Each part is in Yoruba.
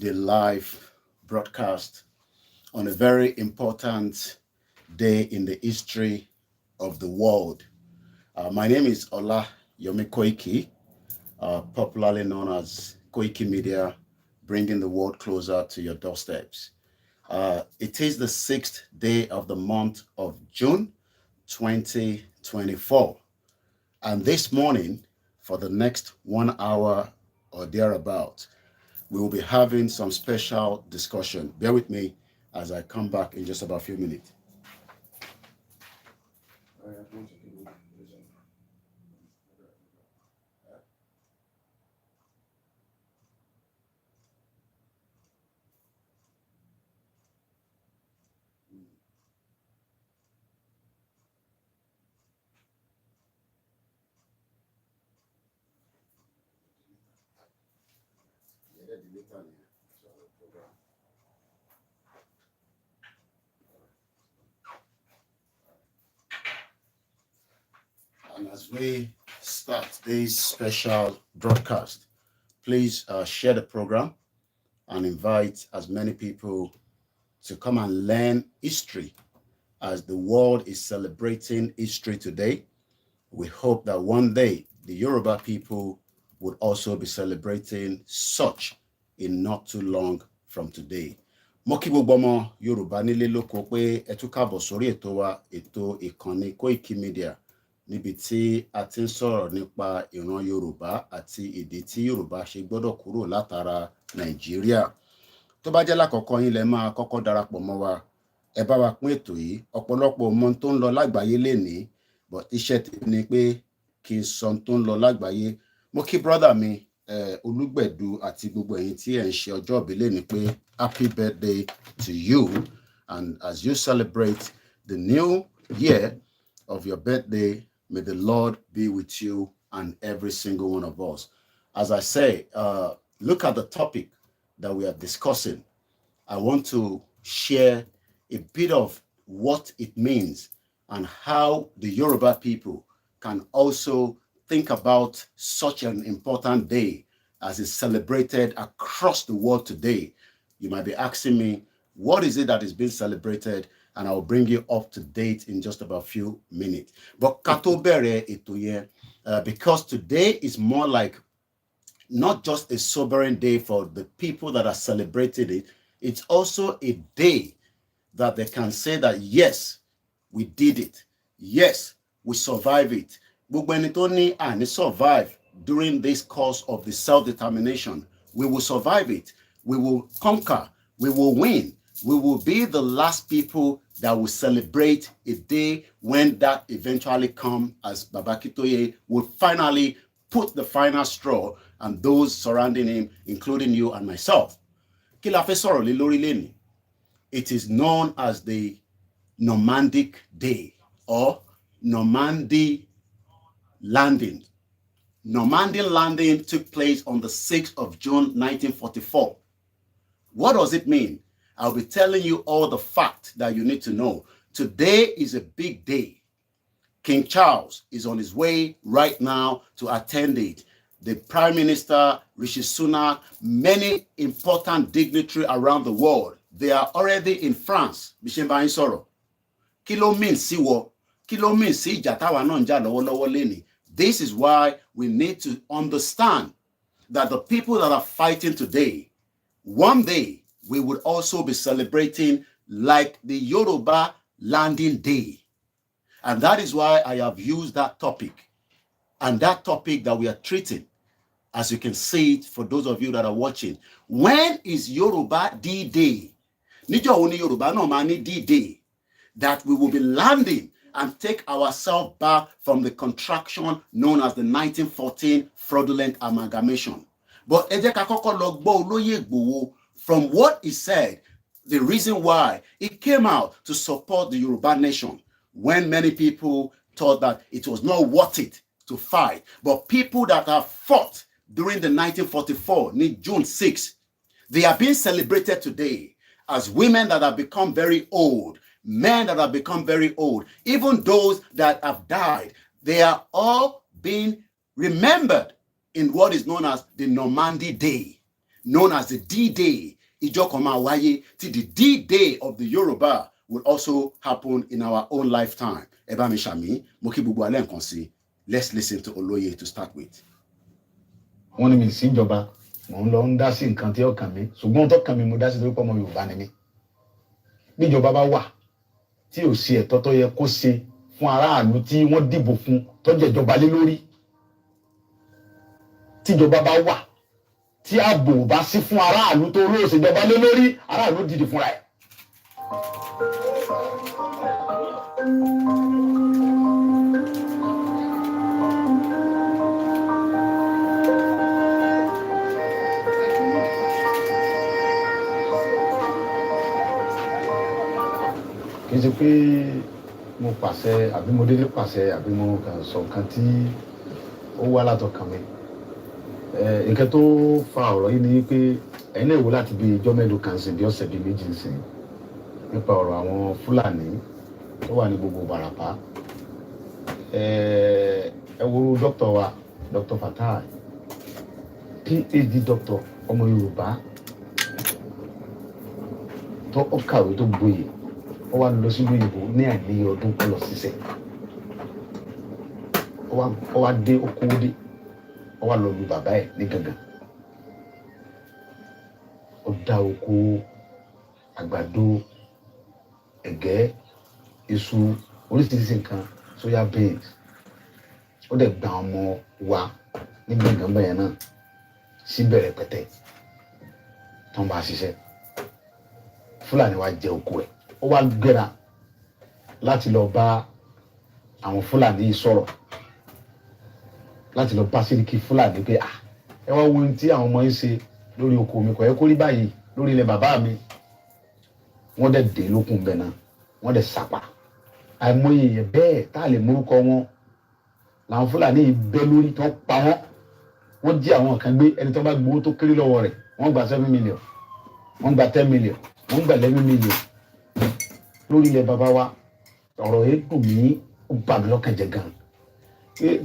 the live broadcast on a very important day in the history of the world. My name is OLAYOMI KOIKI, popularly known as Koikimedia, bringing the world closer to your doorsteps. It is the 6th day of the month of June 2024. And this morning, for the next 1 hour or thereabout, we will be having some special discussion. Bear with me as I come back in just about a few minutes. And as we start this special broadcast, please share the program and invite as many people to come and learn history as the world is celebrating history today. We hope that one day the Yoruba people would also be celebrating such in not too long from today. Mo kí gbogbo ọmọ Yorùbá nílé lóko pé ẹ tún káàbọ̀ sórí ètò wa, ètò ìkànnì Koikimedia, níbi tí a ti ń sọ̀rọ̀ nípa ìran Yorùbá àti ìdí tí Yorùbá ṣe gbọ́dọ̀ kúrò látara Nàìjíríà. Tó bá jẹ́ lákọ̀ọ́kọ́ yín lẹ máa kọ́kọ́ darapọ̀ mọ́ wa, ẹ bá wa pín ètò yìí. Ọ̀pọ̀lọpọ̀ mọ̀ tó ń lọ lágbàáyé lénìí, but iṣẹ́ tèmi ni pé kí n sọ tó ń lọ lágbàáyé. Mo kí brother mi Olúgbẹ̀dù àti gbogbo ẹ̀yin tí ẹ̀ ń ṣe ọjọ́ ìbí lénìí pé happy birthday to you, and as you celebrate the new year of your birthday, may the Lord be with you and every single one of us. As I say, look at the topic that we are discussing. I want to share a bit of what it means and how the Yoruba people can also think about such an important day as is celebrated across the world today. You might be asking me, what is it that is being celebrated? And I'll bring you up to date in just about a few minutes. But kato bere etoye, because today is more like not just a sobering day for the people that are celebrating it, it's also a day that they can say that, yes, we did it. Yes, we survived it. Gbogbo ẹni tó ní àní survive during this course of the self-determination, we will survive it. We will conquer. We will win. We will be the last people that will celebrate a day when that eventually comes, as Baba Kitoye will finally put the final straw and those surrounding him, including you and myself. Kí la fẹ́ sọ̀rọ̀ lé lórí lénìí? It is known as the Normandy Day or Normandy landing. Normandy landing took place on the 6th of June, 1944. What does it mean? I'll be telling you all the facts that you need to know. Today is a big day. King Charles is on his way right now to attend it. The Prime Minister, Rishi Sunak, many important dignitaries around the world, they are already in France. Bishimba Insoro. Kí ló mean sí wo? Kí ló mean sí ìjà táwa náà ń jà lọ́wọ́lọ́wọ́ lénìí? This is why we need to understand that the people that are fighting today, one day we would also be celebrating like the Yoruba landing day. And that is why I have used that topic. And that topic that we are treating, as you can see it for those of you that are watching. When is Yoruba D-Day? Níjọ́ wo ni Yoruba náà máa ní D-Day? That we will be landing and take ourselves back from the contraction known as the 1914 fraudulent amalgamation. But ẹ jẹ́ ká kọ́kọ́ lọ gbọ́ Olóyè Ìgbòho from what he said, the reason why he came out to support the Yoruba nation when many people thought that it was not worth it to fight. But people that have fought during the 1944, June 6, they are being celebrated today as women that have become very old, men that have become very old, even those that have died. They are all being remembered in what is known as the Normandy Day. known as the D-Day. Ìjọ kan máa wáyé tí the D-Day of the Yoruba will also happen in our own lifetime. Ẹ bá mi ṣàmì, mo kí gbogbo alẹ́ nǹkan sí. Let's listen to Oloye to start with. Wọ́n ní mi sí ìjọba, mò ń lọ ń dá sí nǹkan tí ó kàn mí, ṣùgbọ́n tó kàn mí mo dá sí torí pé ọmọ Yorùbá ni mí. Bí ìjọba bá wà tí ò sí ẹ̀tọ́ tó yẹ kó ṣe fún aráàlú tí wọ́n dìbò fún tó jẹ́ ìjọba lé lórí. Tí ìjọba bá wà tí ààbò bá sí fún aráàlú tó lóò ṣe ìjọba lé lórí, aráàlú dìde fúnra ẹ̀. Kì í ṣe pé mo pàṣẹ àbí mo dédé pàṣẹ àbí mo kàn sọ nǹkan tí ó wá látọkàn mi. Nǹkan tó fa ọ̀rọ̀ yìí ni pé ẹ̀yin náà wò láti bí ijọ́ mélòó kan sí bí ọ̀sẹ̀ bíi méjì sí nípa ọ̀rọ̀ àwọn Fúlàní tó wà ní gbogbo Ìbàràpá. Ẹ wo dókítà wa Dr. Fatai, PhD doctor ọmọ Yorùbá tó kàwé tó gboyè ó wá lọ sílùú ìbò ní àìníye ọdún kó lọ ṣiṣẹ́. Ó wá dé okòwò dé ó wá lọ lu bàbá ẹ̀ ní gangan. Ó dá oko àgbàdo, ẹ̀gẹ́, iṣu, oríṣiríṣi nǹkan, soya beans. Ó dẹ̀ gba ọmọ wa ní gangan bẹ́ẹ̀ náà síbẹ̀ rẹpẹtẹ tó ń bá ṣiṣẹ́. Fúlàní wá jẹ oko ẹ̀. Ó wá gbéra láti lọ bá àwọn Fúlàní yìí sọ̀rọ̀, láti lọ bá Sẹ́ríkì Fúlàní pé ẹ wá wo ohun tí àwọn ọmọ yìí ṣe lórí oko mi, kò yẹ kó rí báyìí lórí ilẹ̀ bàbá mi. Wọ́n dẹ̀ dé lókun bẹ́ẹ̀ náà, wọ́n dẹ̀ sàpà. Àìmọye èèyàn bẹ́ẹ̀ tá a lè mórúkọ wọn làwọn Fúlàní yìí bẹ́ lórí tó pa wọ́n. Wọ́n jí àwọn kan gbé, ẹni tó bá gbowó tó kéré lọ́wọ́ rẹ̀ wọ́n gba 7 million, wọ́n gba 10 million, wọ́n gba 11 million lórí ilẹ̀ bàbá wa. Ọ̀rọ̀ yìí dùn mí, ó bà mí lọ́kàn jẹ́ gan.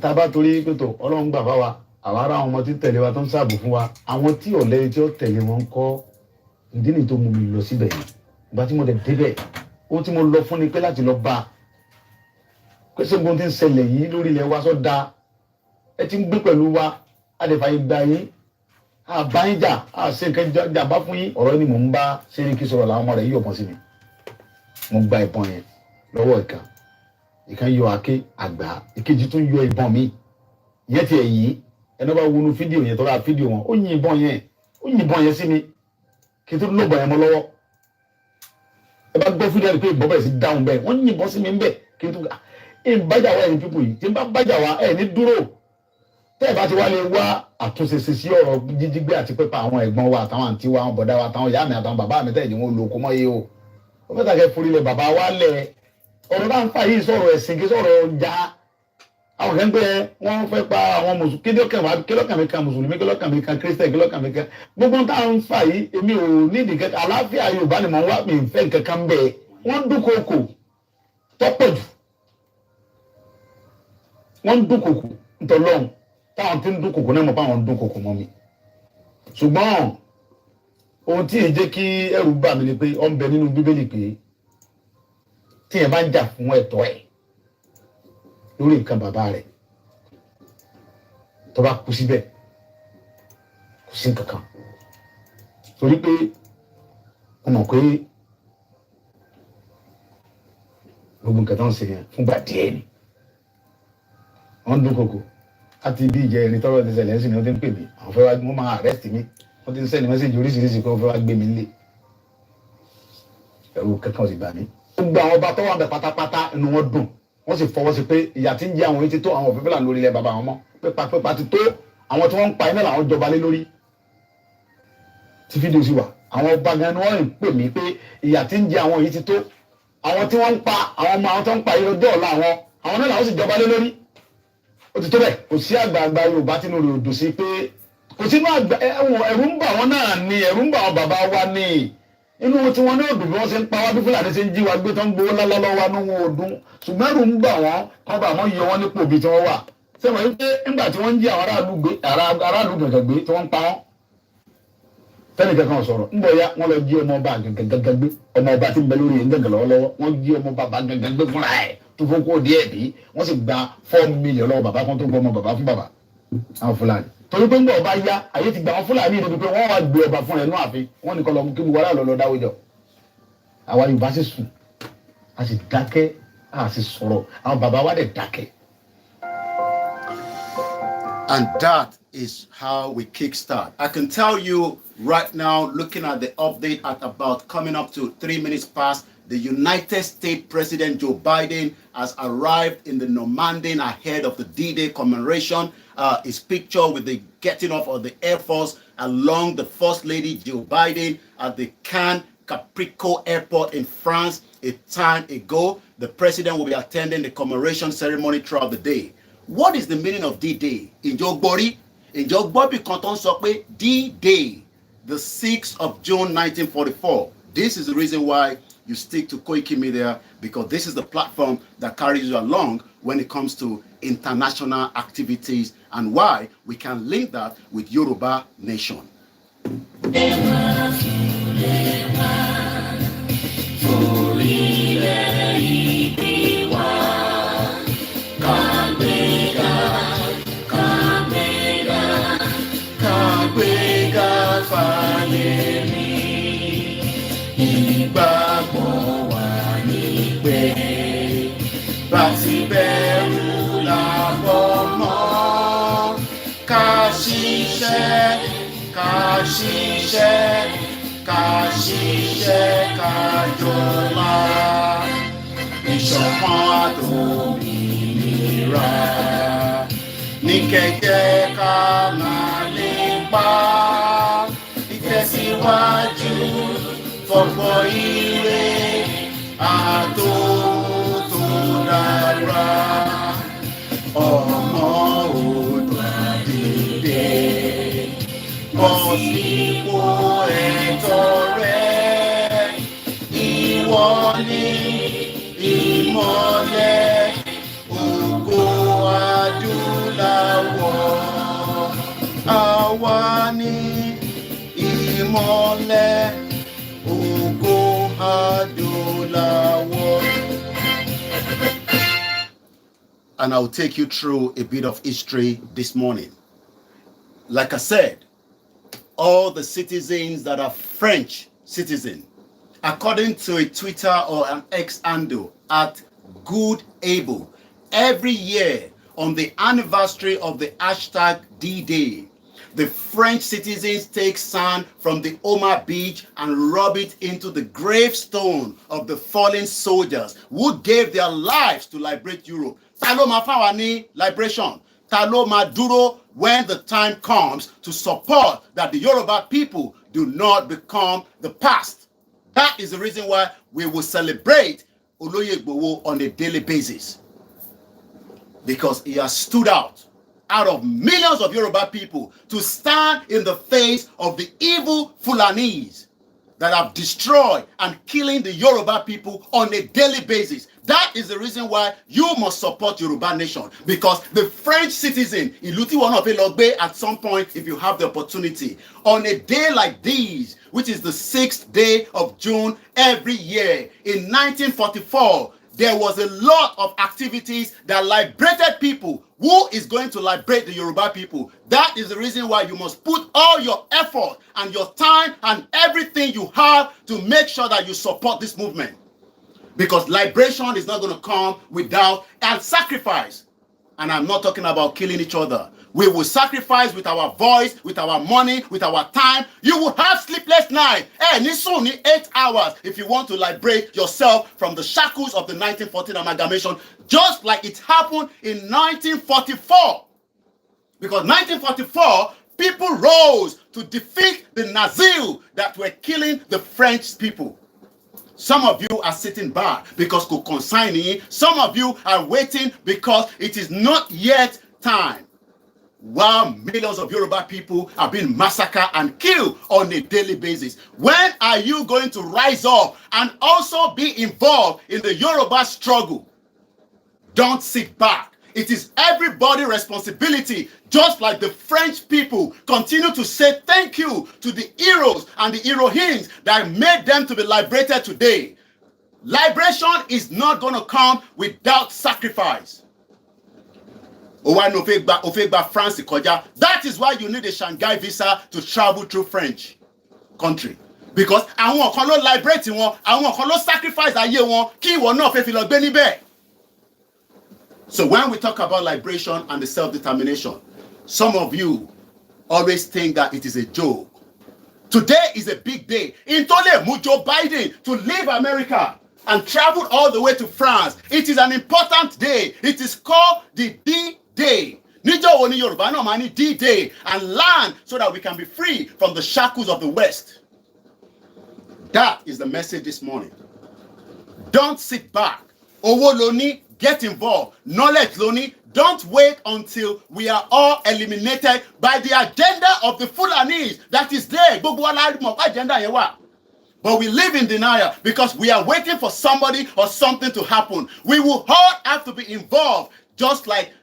Tá a bá torí pé tó Ọlọ́run gbà bá wa, àwa ará àwọn ọmọ tí tẹ̀lé wa tó ń ṣààbò fún wa, àwọn tí ọ̀lẹ́ni tí ó tẹ̀lé wọn ń kọ́. Ìdí nìyí tó mú mi lọ síbẹ̀ yìí. Ìgbà tí mo dẹ̀ débẹ̀, ohun tí mo lọ fún ni pé láti lọ bá pé ṣé nǹkan tí ń ṣẹlẹ̀ yìí lórí ilẹ̀ wa sọ da, ẹ ti ń gbé pẹ̀lú wa, a lè fàyè gba yín, a bá yín jà, a ṣe nǹkan jàmbá fún yín. Ọ̀rọ̀ ni mò ń bá Sẹ́ríkì sọ̀rọ̀ làwọn ọmọ rẹ̀ yí ọ̀pọ̀ sí mi. Mo gba ìbọn yẹn lọ́wọ́ ìkan yọ àáké àgbà, ìkejì tún yọ ìbọn mi. Ìyẹn ti ẹ̀yìn ẹni bá wọnú fídíò yẹn tó ra fídíò wọn, ó yin ìbọn yẹn sí mi kí n tó lóbọ̀ yẹn mọ́ lọ́wọ́. Ẹ bá gbọ́ fídíò pé ìbọn bẹ̀rẹ̀ sí dáhùn bẹ́ẹ̀, wọ́n yin ìbọn sí mi ń bẹ̀ kí n tó bájà wá ẹ̀yin pípò yìí, tí n bá bájà wá ẹ̀ ní dúró. Tẹ́ ẹ bá ti wá lè wá àtúnṣe sí ọ̀rọ̀ jíjígbé àti pípa àwọn ẹ̀gbọ́n wa àtàwọn àǹtí wa, àwọn bọ̀dá wa àtàwọn ìyá mi àtàwọn bàbá mi tẹ́lẹ̀ wọn lò kó mọ́ yé o. Ó fẹ́ tàkẹ́ forí lẹ̀ bàbá wa lẹ̀. Ọ̀rọ̀ náà ń fà yìí sọ̀rọ̀ ẹ̀sìn kí sọ̀rọ̀ ọjà. Àwọn kan gbé wọ́n fẹ́ pa àwọn mùsùlùmí, kílọ̀kàn mi kan mùsùlùmí, kílọ̀kàn mi kan kírísítẹ̀, kílọ̀kàn mi kan. Gbogbo táwọn ń fà yìí èmi ò nídìí kẹta, àlàáfíà Yorùbá ni mò ń wá, mi ń fẹ́ nǹkan kan bẹ́ẹ̀. Wọ́n dúnkokò tọ́pọ̀ jù. Wọ́n dúnkokò ntọ́lọ́hún táwọn tí ń dúnkokò náà mọ̀ pé àwọn dúnkokò mọ́ mi. Ṣùgbọ́n ohun tí èyí jẹ́ kí ẹ̀rù bà mí ni pé ó ń bẹ nínú Bíbélì pé tí ẹ bá ń jà fún ẹ̀tọ́ ẹ̀ lórí nǹkan bàbá rẹ̀ tó bá kú síbẹ̀ kò sí nǹkan kan, torí pé wọ́n mọ̀ pé gbogbo nǹkan tó ń ṣe yẹn fúngbà díẹ̀ ni. Wọ́n dúnkokò láti bí ìjẹ́ ẹni tọ́rọ̀ ti ṣẹlẹ̀ sí ni wọ́n ti ń pè mí, àwọn fẹ́ wá wọ́n máa arrest mi, wọ́n ti ń send message oríṣiríṣi pé wọ́n fẹ́ wá gbé mi nílé. Ẹ̀rù kankan sì bà mí. Gbogbo àwọn ọba tó wà bẹ̀ pátápátá inú wọn dùn, wọ́n sì fọwọ́ sí pé ìyà tí ń jẹ àwọn yìí ti tó, àwọn òfin fúlàní lórí ilẹ̀ bàbá wọn mọ́, pépà ti tó, àwọn tí wọ́n ń pa iná làwọn jọba lé lórí. Tí fídíò sì wà, àwọn ọba gan ni wọ́n ń pè mí pé ìyà tí ń jẹ àwọn yìí ti tó, àwọn tí wọ́n ń pa àwọn ọmọ àwọn tó ń pa yìí lọ́jọ́ ọ̀la àwọn náà làwọn sì jọba lé lórí. Ó ti tó bẹ́ẹ̀, kò sí àgbààgbà Yorùbá tí inú rẹ̀ ò dùn sí pé kò sínú àgbà ẹ̀rù ń bà wọ́n náà ni, ẹ̀rù ń bà wọ́n bàbá wa ni. Inú tí wọ́n ní òdùn bí wọ́n ṣe ń pa wá bí Fúlàní ṣe ń jí wa gbé tó ń gbowó lálọ́lọ́ wa ní wọn òdùn, ṣùgbọ́n ẹ̀rù ń bà wọ́n kọ́ bá wọn yọ wọ́n nípò bí tí wọ́n wà. Sẹ́wọ̀n yìí pé nígbà tí wọ́n ń jí àwọn aráàlú gàngàn gbé tí wọ́n ń pa wọ́n, tẹ́lẹ̀ kankan sọ̀rọ̀ ń bọ̀ ya wọ́n lọ jí ọmọ ọba gẹ́gẹ́gẹ́ gbé ọmọ ọba tí ń bẹ lórí gẹ́gẹ́ lọ́wọ́lọ́wọ́ wọ́n jí ọmọ bàbá gẹ́gẹ́ gbé fúnra ẹ̀ tó fún kó díẹ̀ bí wọ́n sì gba 4 million lọ́wọ́ bàbá kan tó gbọ́ ọmọ bàbá fún bàbá àwọn Fúlàní torí pé ń bọ̀ ọba ya ayé ti gba àwọn Fúlàní ìdòdò pé wọ́n wá gbé ọba fún ẹ̀ nú ààfin wọ́n ní kọ́ lọ kí gbogbo aráàlú lọ dáwọ́ jọ àwa Yorùbá sì sùn a sì dákẹ́ a sì sọ̀rọ̀ àwọn bàbá wa dẹ̀ dákẹ́. And that is how we kickstart. I can tell you right now, looking at the update at about coming up to 3 minutes past, the United States President Joe Biden has arrived in the Normandy ahead of the D-Day commemoration. His picture with the getting off of the Air Force along the First Lady Joe Biden at the Cannes Caprico Airport in France a time ago. The president will be attending the commemoration ceremony throughout the day. What is the meaning of D-Day? Ǹjọ́ gbọ́rí? Ǹjọ́ gbọ́ bí kan tó ń sọ pé D-Day, the 6th of June 1944. This is the reason why you stick to Koikimedia, because this is the platform that carries you along when it comes to international activities and why we can link that with Yoruba Nation. Ìṣọ̀kan àtòmìnira ní kẹ̀kẹ́ ká máa lépa ìtẹ̀síwájú fọ̀pọ̀ ire àtòhun tó dára ọmọ Oòduà dìde bọ́ sípò ẹ̀tọ́ rẹ ìwọ ni ìmọ́lẹ̀ ògo adúláwọ̀ àwa ni ìmọ́lẹ̀ ògo adúláwọ̀. And I'll take you through a bit of history this morning. Like I said, all the citizens that are French citizens, according to a Twitter or an X handle at Good Able, every year on the anniversary of the hashtag D-Day, the French citizens take sand from the Omar beach and rub it into the gravestone of the fallen soldiers who gave their lives to liberate Europe. Ta ló máa fáwa ní liberation? Ta ló máa dúró when the time comes to support that the Yoruba people do not become the past? That is the reason why we will celebrate Oloye Igboho on a daily basis. Because he has stood out of millions of Yoruba people to stand in the face of the evil Fulanis that have destroyed and killing the Yoruba people on a daily basis. That is the reason why you must support Yoruba Nation, because the French citizen, ìlú tí wọ́n náà fẹ́ lọ gbé at some point if you have the opportunity, on a day like this, which is the 6th day of June every year, in 1944, there was a lot of activities that liberated people. Who is going to liberate the Yoruba people? That is the reason why you must put all your effort and your time and everything you have to make sure that you support this movement. Because liberation is not going to come without a sacrifice. And I'm not talking about killing each other. We will sacrifice with our voice, with our money, with our time. You will have sleepless nights. It's only 8 hours if you want to liberate yourself from the shackles of the 1914 amalgamation, just like it happened in 1944. Because 1944, people rose to defeat the Nazis that were killing the French people. Some of you are sitting back because could consign you. Some of you are waiting because it is not yet time. While millions of Yoruba people are being massacred and killed on a daily basis. When are you going to rise up and also be involved in the Yoruba struggle? Don't sit back. It is everybody's responsibility, Just like the French people continue to say thank you to the heroes and the heroines that made them to be liberated today. Liberation is not going to come without sacrifice. France. That is why you need a Shanghai visa to travel through French country. Because àwọn kan ló liberate wọn, àwọn kan ló sacrifice ayé wọn kí ìwọ náà fẹ́ fi lọ gbé níbẹ̀. So when we talk about liberation and the self-determination, some of you always think that it is a joke. Today is a big day. Intole mú Joe Biden to leave America and travel all the way to France. It is an important day. It is called the D-Day. Níjọ́ wo ni Yorùbá náà máa ní D-Day and land so that we can be free from the shackles of the West. That is the message this morning. Don't sit back. Owó ló ní, get involved. Knowledge ló ní. Don't wait until we are all eliminated by the agenda of the Fulanis that is there. Gbogbo wa la mọ̀ pé agenda yẹn wà. But we live in denial because we are waiting for somebody or something to happen. We will all have to be involved, just like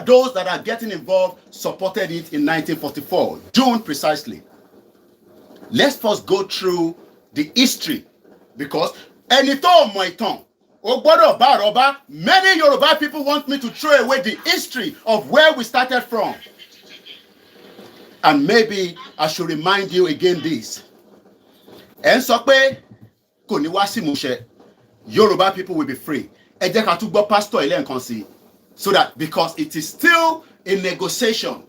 those that are getting involved supported it in 1944, June precisely. Let's first go through the history, because ẹni tó mọ ìtàn ó gbọ́dọ̀ bá àrọ́bá. Many Yoruba people want me to throw away the history of where we started from. And maybe I should remind you again this. Ẹ ń sọ pé kò ní wá sí ìmúṣẹ. Yoruba people will be free. Ẹ jẹ́ ká tún gbọ́ pastor ilé nǹkan sí. So that, because it is still a negotiation,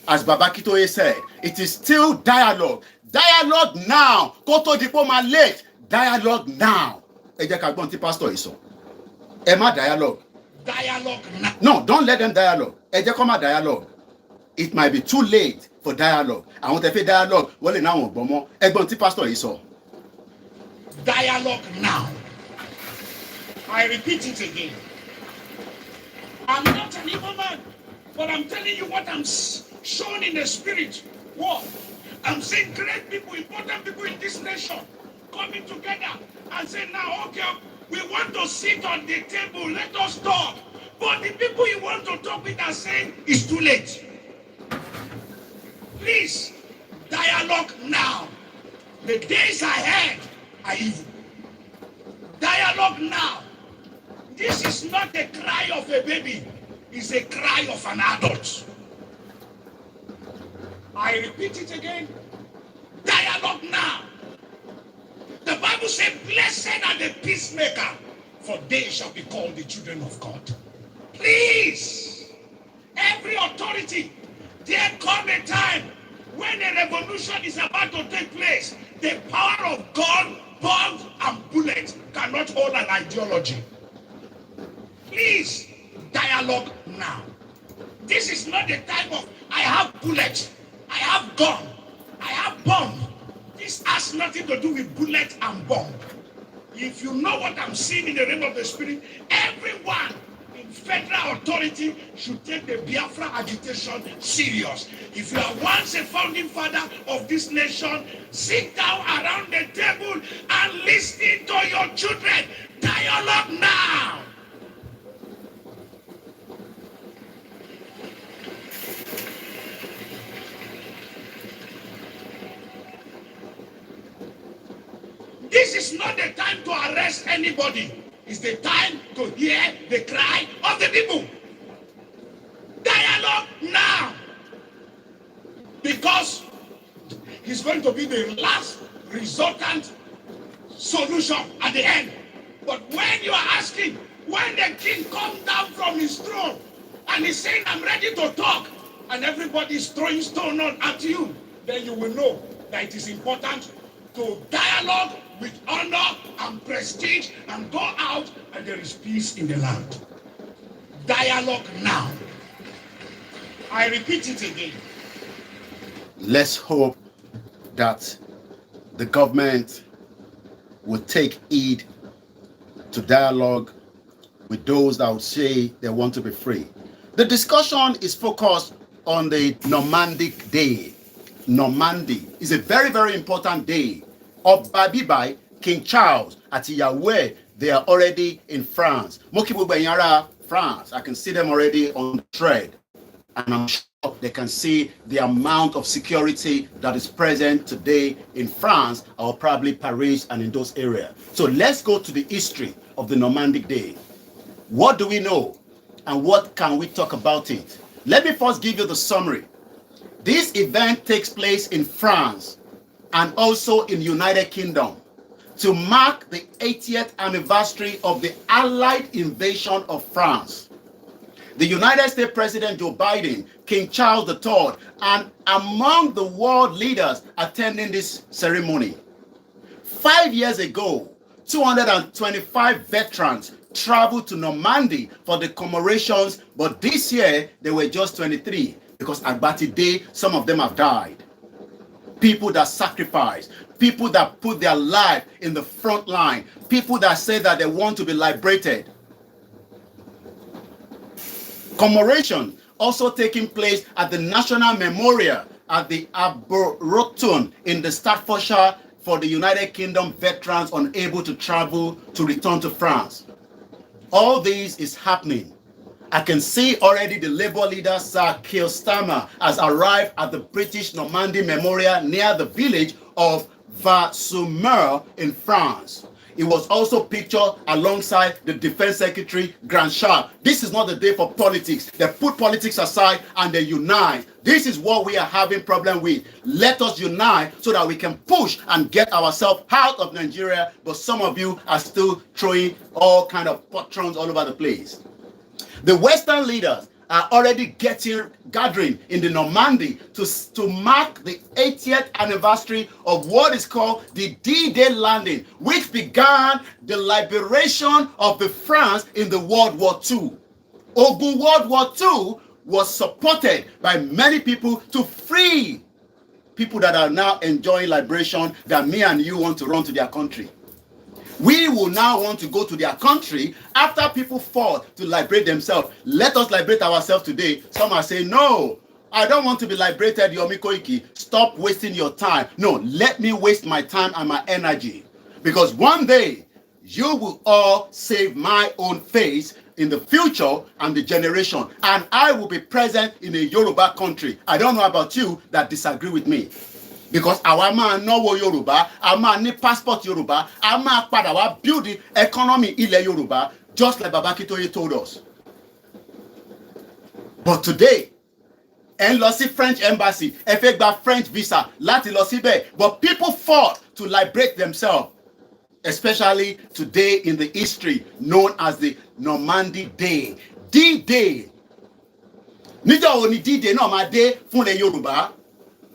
as Baba Kitoye said, it is still dialogue. Dialogue now. Kó tó di pé ó máa late. Dialogue now. Ẹ jẹ́ ká gbọ́n tí pastor yìí sọ. Ẹ má dialogue. Dialogue now. No, don't let them dialogue. Ẹ jẹ́ kó má dialogue. It might be too late for dialogue. Àwọn tẹ́ fẹ́ dialogue wọ́n lè náwọn gbọ́n mọ́. Ẹ gbọ́n tí pastor yìí sọ. Dialogue now. I repeat it again. I'm not an evil man, but I'm telling you what I'm shown in the spirit. What? I'm saying great people, important people in this nation coming together and saying, now, okay, we want to sit on the table, let us talk. But the people you want to talk with are saying it's too late. Please, dialogue now. The days ahead are evil. Dialogue now. This is not the cry of a baby. It's a cry of an adult. I repeat it again. Dialogue now. The Bible says, blessed are the peacemaker, for they shall be called the children of God. Please, every authority, there come a time when a revolution is about to take place. The power of God, bombs and bullets cannot hold an ideology. Please, dialogue now. This is not the time of, I have bullets, I have gun, I have bomb. This has nothing to do with bullet and bomb. If you know what I'm seeing in the realm of the spirit, everyone in federal authority should take the Biafra agitation serious. If you are once a founding father of this nation, sit down around the table and listen to your children. Dialogue now. This is not the time to arrest anybody. It's the time to hear the cry of the people. Dialogue now. Because it's going to be the last resultant solution at the end. But when you are asking, when the king comes down from his throne and he's saying, I'm ready to talk, and everybody is throwing stone at you, then you will know that it is important to dialogue with honor and prestige and go out and there is peace in the land. Dialogue now. I repeat it again. Let's hope that the government will take heed to dialogue with those that would say they want to be free. The discussion is focused on the Normandy Day. Normandy is a very, very important day. Ọba Bíbáì, King Charles àti ìyàwó ẹ̀, they are already in France. Mo kí gbogbo ẹ̀yin ará France. I can see them already on the thread. And I'm they can see the amount of security that is present today in France or probably Paris and in those areas. So let's go to the history of the Normandy Day. What do we know and what can we talk about it? Let me first give you the summary. This event takes place in France and also in the United Kingdom to mark the 80th anniversary of the Allied invasion of France. The United States President Joe Biden, King Charles III, and among the world leaders attending this ceremony. 5 years ago, 225 veterans traveled to Normandy for the commemorations, but this year they were just 23 because at Bati Day, some of them have died. People that sacrifice, people that put their life in the front line, people that say that they want to be liberated. Commemoration also taking place at the National Memorial at the Arboretum in the Staffordshire for the United Kingdom veterans unable to travel to return to France. All this is happening. I can see already the Labour leader, Sir Keir Starmer, has arrived at the British Normandy Memorial near the village of Var-sur-Mer in France. It was also pictured alongside the Defense Secretary, Grand Charles. This is not the day for politics. They put politics aside and they unite. This is what we are having problem with. Let us unite so that we can push and get ourselves out of Nigeria. But some of you are still throwing all kind of patrons all over the place. The Western leaders are already gathering in the Normandy to mark the 80th anniversary of what is called the D-Day landing, which began the liberation of the France in the World War II. Ogun World War II was supported by many people to free people that are now enjoying liberation that me and you want to run to their country. We will now want to go to their country after people fought to liberate themselves. Let us liberate ourselves today. Some are saying, no, I don't want to be liberated, Yomi Koiki. Stop wasting your time. No, let me waste my time and my energy. Because one day, you will all save my own face in the future and the generation. And I will be present in a Yoruba country. I don't know about you that disagree with me. Because our man know Yoruba, our man need passport Yoruba, our man padà wá build the economy ilẹ̀ Yoruba, just like Baba Akintoye told us. But today, ẹ lọ sí French embassy, ẹ fẹ́ gba French visa láti lọ síbẹ̀. But people fought to liberate themselves, especially today in the history known as the Normandy Day. D-Day. Níjọ́ wo ni D-Day náà máa dé fún ilẹ̀ Yorùbá?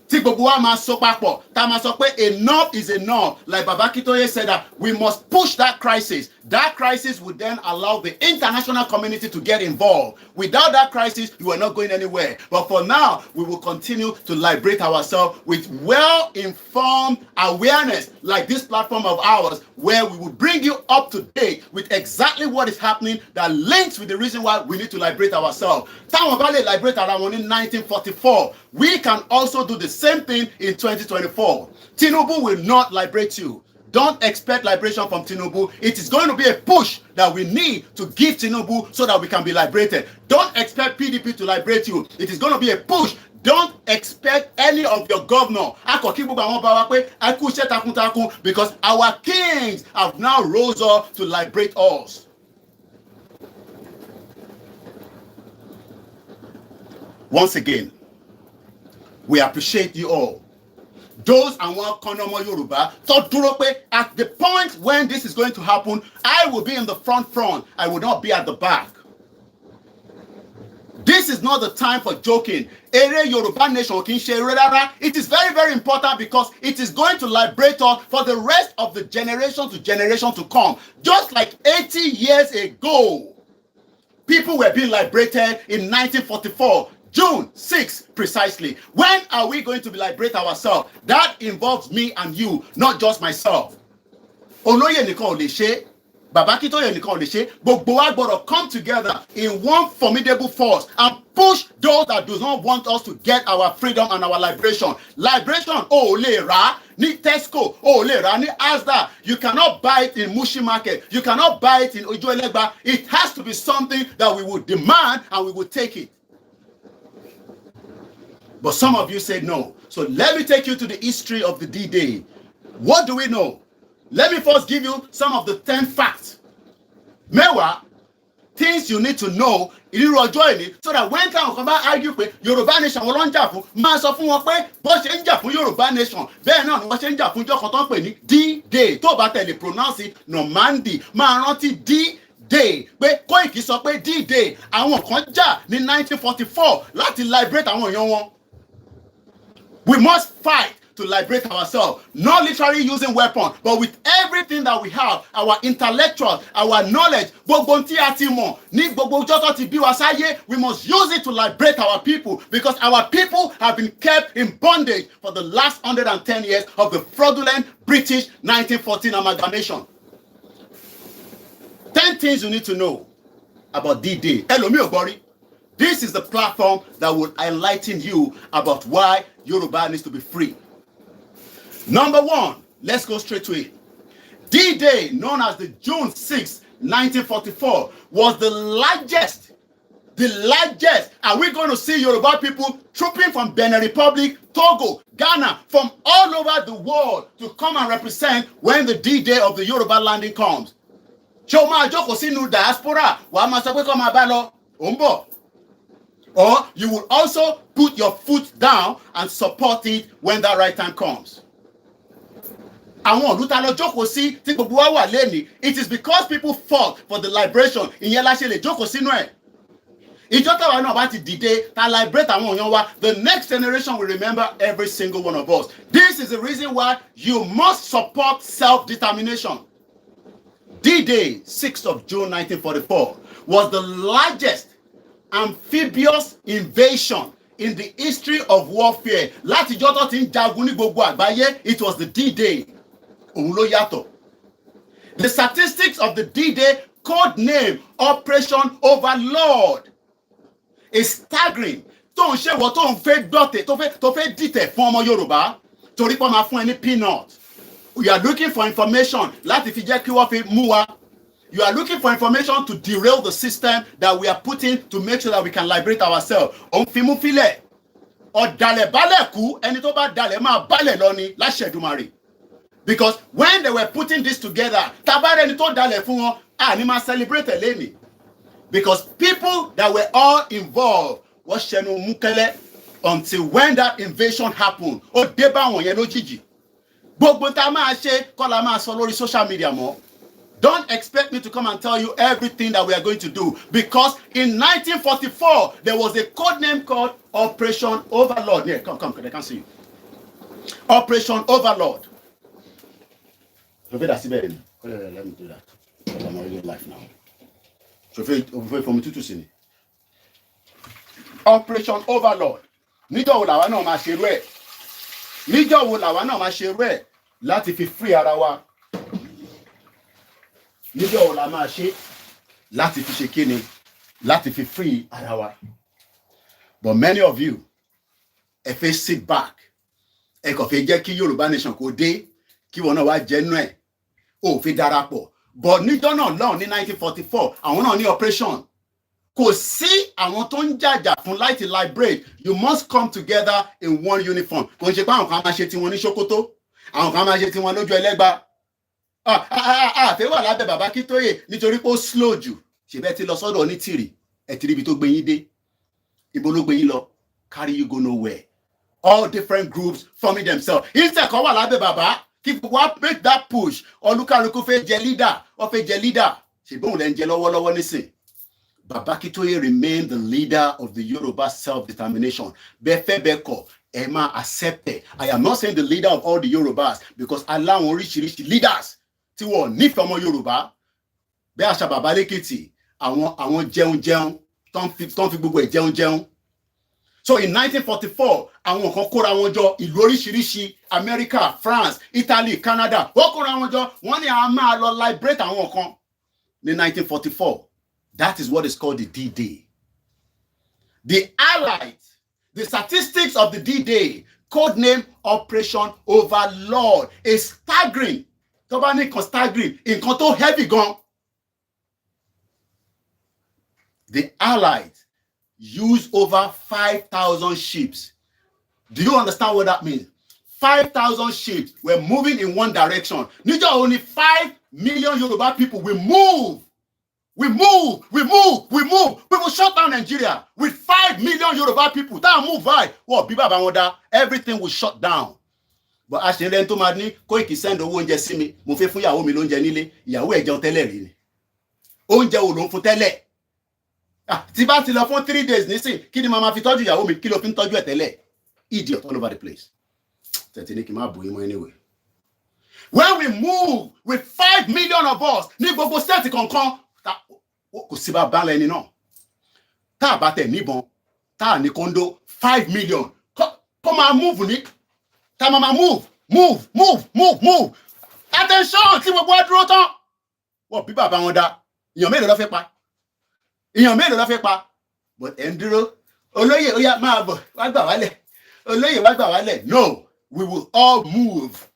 Tí gbogbo wa máa sọ papọ̀, tá máa sọ pé enough is enough. Like Baba Akintoye said that we must push that crisis. That crisis would then allow the international community to get involved. Without that crisis, you are not going anywhere. But for now, we will continue to liberate ourselves with well-informed awareness like this platform of ours, where we will bring you up to date with exactly what is happening that links with the reason why we need to liberate ourselves. Táwọn bá lè liberate ara wọn ní 1944, we can also do the same thing in 2024. Tinubu will not liberate you. Don't expect liberation from Tinubu. It is going to be a push that we need to give Tinubu so that we can be liberated. Don't expect PDP to liberate you. It is going to be a push. Don't expect any of your governor because our kings have now rose up to liberate us. Once again, we appreciate you all. Those and one Konomo Yoruba thought at the point when this is going to happen, I will be in the front. I will not be at the back. This is not the time for joking. Ere Yoruba nation it is very, very important because it is going to liberate us for the rest of the generation to come. Just like 80 years ago, people were being liberated in 1944. June 6 precisely. When are we going to liberate ourselves? That involves me and you, not just myself. Olóyè nìkan ò lè ṣe, Baba Akintoye nìkan ò lè ṣe. Gbogbo wa gbọ́dọ̀ come together in one formidable force and push those that do not want us to get our freedom and our liberation. Liberation ò lè rà ní Tesco, ò lè rà ní Asda. You cannot buy it in Mushi Market. You cannot buy it in Ojo Elegba. It has to be something that we will demand and we will take it. But some of you said no. So let me take you to the history of the D-Day. What do we know? Let me first give you some of the 10 facts. Mẹ́wàá things you need to know irú ọjọ́ ìní so that when táwọn kan bá argue pé Yorùbá nation wọn ló ń jà fún máa sọ fún wọn pé bó ṣe ń jà fún Yorùbá nation bẹ́ẹ̀ náà ni wọ́n ṣe ń jà fún ìjọ kan tó ń pè ní D-Day tó bá tẹ̀lé pronounce Normandy máa rántí D-Day pé Koiki sọ pé D-Day àwọn kan jà ní 1944 láti liberate àwọn èèyàn wọn. We must fight to liberate ourselves, not literally using weapons, but with everything that we have, our intellectual, our knowledge, gbogbo tí a ti mọ̀ ní gbogbo ọjọ́ tó ti bí wa sáyé, we must use it to liberate our people because our people have been kept in bondage for the last 110 years of the fraudulent British 1914 amalgamation. 10 things you need to know about D-Day. Ẹlòmíì ò gbọ́ rí. This is the platform that will enlighten you about why Yoruba needs to be free. Number 1, let's go straight to it. D-Day, known as the June 6, 1944, was the largest. Are we going to see Yoruba people trooping from Benin Republic, Togo, Ghana, from all over the world to come and represent when the D-Day of the Yoruba landing comes? Ṣé o máa jókòó sínú diaspora, wàá máa sọ pé kó máa bá lọ, ò ń bọ̀. Or you will also put your foot down and support it when that right time comes. Àwọn ìlú tá lọ jókòó sí tí gbogbo wa wà lẹ́nìí, it is because people fought for the liberation. Ìyẹn la ṣe lè jókòó sínú ẹ̀. Ìjọ táwa náà bá ti dìde ta liberate àwọn èèyàn wa, the next generation will remember every single one of us. This is the reason why you must support self-determination. D-Day, 6th of June 1944, was the largest amphibious invasion in the history of warfare. Látijọ́ tó ti ń jagun ní gbogbo àgbáyé, it was the D-Day. Òun ló yàtọ̀. The statistics of the D-Day, code name Operation Overlord, is staggering. Tó ń ṣe wọ́n tó ń fẹ́ dọ̀tẹ̀ tó fẹ́ dìtẹ̀ fún ọmọ Yorùbá torí pé wọ́n máa fún ẹ ní peanut. You are looking for information láti fi jẹ́ kí wọ́n fi mú wa. You are looking for information to derail the system that we are putting to make sure that we can liberate ourselves. Òun fi mú filẹ̀. Ọ̀dàlẹ̀ balẹ̀ kú, ẹni tó bá dalẹ̀ máa balẹ̀ lọ ni láṣẹ Èdùmàrè. Because when they were putting this together, tabare ẹni tó dalẹ̀ fún wọn, ni máa celebrate lẹ́nìí. Because people that were all involved wọ́n ṣẹnu múkẹ́lẹ́ until when that invasion happened. Ó dé bá wọn yẹn lójijì. Gbogbo tá máa ṣe kọ́ la máa sọ lórí social media mọ́. Don't expect me to come and tell you everything that we are going to do. Because in 1944, there was a code name called Operation Overlord. Yeah, come, they can't see you. Operation Overlord. Let me do that. Because I'm already live now. For me to see. Operation Overlord. Níjọ́ wo làwa náà máa ṣe rú ẹ̀. Níjọ́ wo làwa náà máa ṣe rú ẹ̀ láti fi free ara wa. Níjọ́ wo la máa ṣe láti fi ṣe kíni láti fi free ara wa. But many of you, ẹ fẹ́ sit back, ẹ kàn fẹ́ jẹ́ kí Yorùbá nation kó dé, kí wọn náà wá jẹ́nu ẹ̀, ó fi darapọ̀. But níjọ́ náà lọ́hùn ní 1944, àwọn náà ní operation. Kò sí àwọn tó ń jàjà fún láti liberate. You must come together in one uniform. Kò ń ṣe pé àwọn kan máa ṣe tiwọn ní Sokoto, àwọn kan máa ṣe tiwọn lójú Ẹlẹ́gbà. Àfẹ́ wà lábẹ́ bàbá Kítóyè nítorí pé ó slow jù. Ṣèbẹ́ ti lọ sọ́dọ̀ Onítìrì, ẹ ti rí ibi tó gbé yín dé. Ibo ló gbé yín lọ? Carry you go nowhere. All different groups forming themselves. Instead kan wà lábẹ́ bàbá, kí gbogbo wa make that push. Olúkálùkù fẹ́ jẹ leader, ó fẹ́ jẹ leader. Ṣèbí òun lẹ́ ń jẹ lọ́wọ́lọ́wọ́ nísìn. Baba Kitoye remained the leader of the Yoruba self-determination. Befe beko, Emma accepted. I am not saying the leader of all the Yorubas because Allah rich leaders. Tí wọ́n nífẹ̀ẹ́ ọmọ Yorùbá. Bí àṣà bàbá lẹ́kìtì, àwọn jẹun tán fi gbogbo ẹ̀ jẹun. So in 1944, àwọn kan kóra wọn jọ ìlú oríṣiríṣi, America, France, Italy, Canada. Wọ́n kóra wọn jọ, wọ́n ní a máa lọ liberate àwọn kan ní 1944. That is what is called the D-Day. The Allies, the statistics of the D-Day, codename Operation Overlord, is staggering. Tobani kan staggering, nǹkan tó heavy gan. The Allies used over 5,000 ships Do you understand what that means? 5,000 ships were moving in one direction. Niger only 5 million Yoruba people will move. We move. We will shut down Nigeria with 5 million Yoruba people. That move by. What people everything will shut down. But as you learn to madni, Koiki send owó oúnjẹ sí mi. Mo fẹ́ fún ìyàwó mi lóúnjẹ nílé. Ìyàwó ẹ̀ jẹun tẹ́lẹ̀ rí ni. Oúnjẹ wo ló ń fún tẹ́lẹ̀? Tí bá ti lọ fún 3 days nísìn, kí ni màmá fi tọ́jú ìyàwó mi? Kí ló fi ń tọ́jú ẹ̀ tẹ́lẹ̀? Idiot all over the place. Anyway. When we move with 5 million of us, ní gbogbo state kankan, kò sí bá bá lẹ́ni náà. Tá bá tẹ̀ níbọn, tá ní kondo 5 million. Come on, move ní. Tá mama move. Attention, tí gbogbo dúró tán. Wọ́n bí bàbá wọn dá. Èèyàn mélòó ló fẹ́ pa. But ẹ̀ ń dúró. Olóyè ó yá máa bọ̀, wá gbà wálẹ̀. No, we will all move.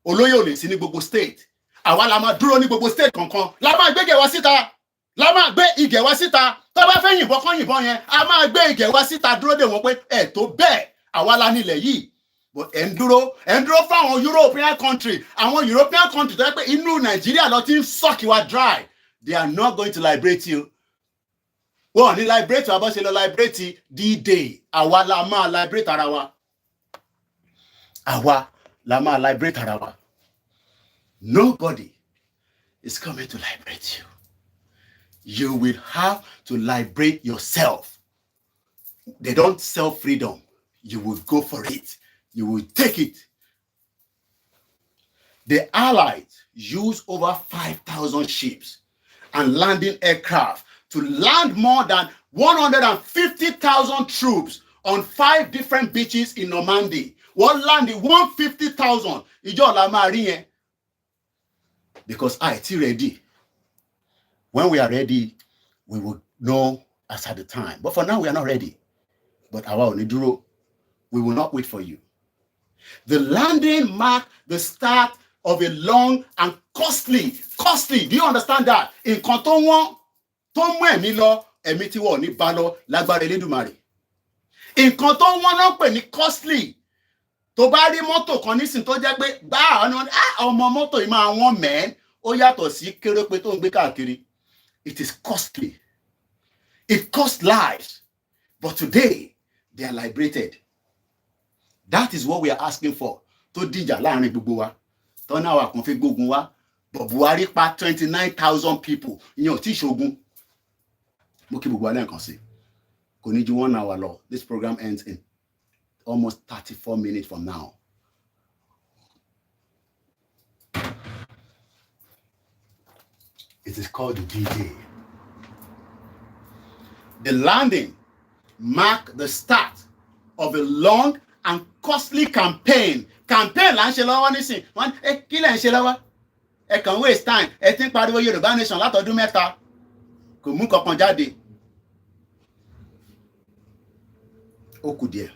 Olóyè ò lè sí ní gbogbo state. Àwa la máa dúró ní gbogbo state kankan. La máa gbé ìgẹ̀ wá síta. La máa gbé ìgẹ̀ wá síta. Tó bá fẹ́ yìnbọn kan yìnbọn yẹn, a máa gbé ìgẹ̀ wá síta dúró dè wọ́n pé ẹ̀ tó bẹ́ẹ̀. Àwa la nílẹ̀ yìí. But ẹ̀ ń dúró fún àwọn European country. Àwọn European country tó yẹ pé inú Nàìjíríà lọ ti ń suck wa dry. They are not going to liberate you. Wọ́n ní liberate wa bó ṣe lọ liberate D-Day. Àwa la máa liberate ara wa. Nobody is coming to liberate you. You will have to liberate yourself. They don't sell freedom. You will go for it. You will take it. The Allies used over 5,000 ships and landing aircraft to land more than 150,000 troops on 5 different beaches in Normandy. One landed 150,000. Ijo la ma rí yẹn. Because I still ready. When we are ready, we will know as at the time. But for now, we are not ready. But àwa ò ní dúró. We will not wait for you. The landing marked the start of a long and costly. Do you understand that? Nǹkan tó wọ́n tó mú ẹ̀mí lọ, ẹ̀mí tí wọ́n ní bá lọ lágbára Elédùmarè. Nǹkan tó wọ́n náà pè ní costly. Tó bá rí mọ́tò kan nísìn tó jẹ́ pé gbá ọmọ mọ́tò yìí máa wọ́n mẹ́ẹ́n, ó yàtọ̀ sí kérépe tó ń gbé káàkiri. It is costly. It costs lives. But today, they are liberated. That is what we are asking for. Tó dìjà láàrin gbogbo wa. Tó náà wà kàn fi gbógun wa. But Buhari pa 29,000 people. Ìyẹn ò tí ṣogun. Mo kí gbogbo wa lẹ́ẹ̀kan sí. Kò ní ju 1 hour lọ. This program ends in almost 34 minutes from now. It is called the D-Day. The landing marked the start of a long and costly campaign. Campaign là ń ṣe lọ́wọ́ nísìn. Wọ́n kí lẹ̀ ń ṣe lọ́wọ́? Ẹ kàn waste time. Ẹ ti ń pariwo Yorùbá nation látọdún mẹ́ta. Kò mú kankan jáde. Ó kù díẹ̀.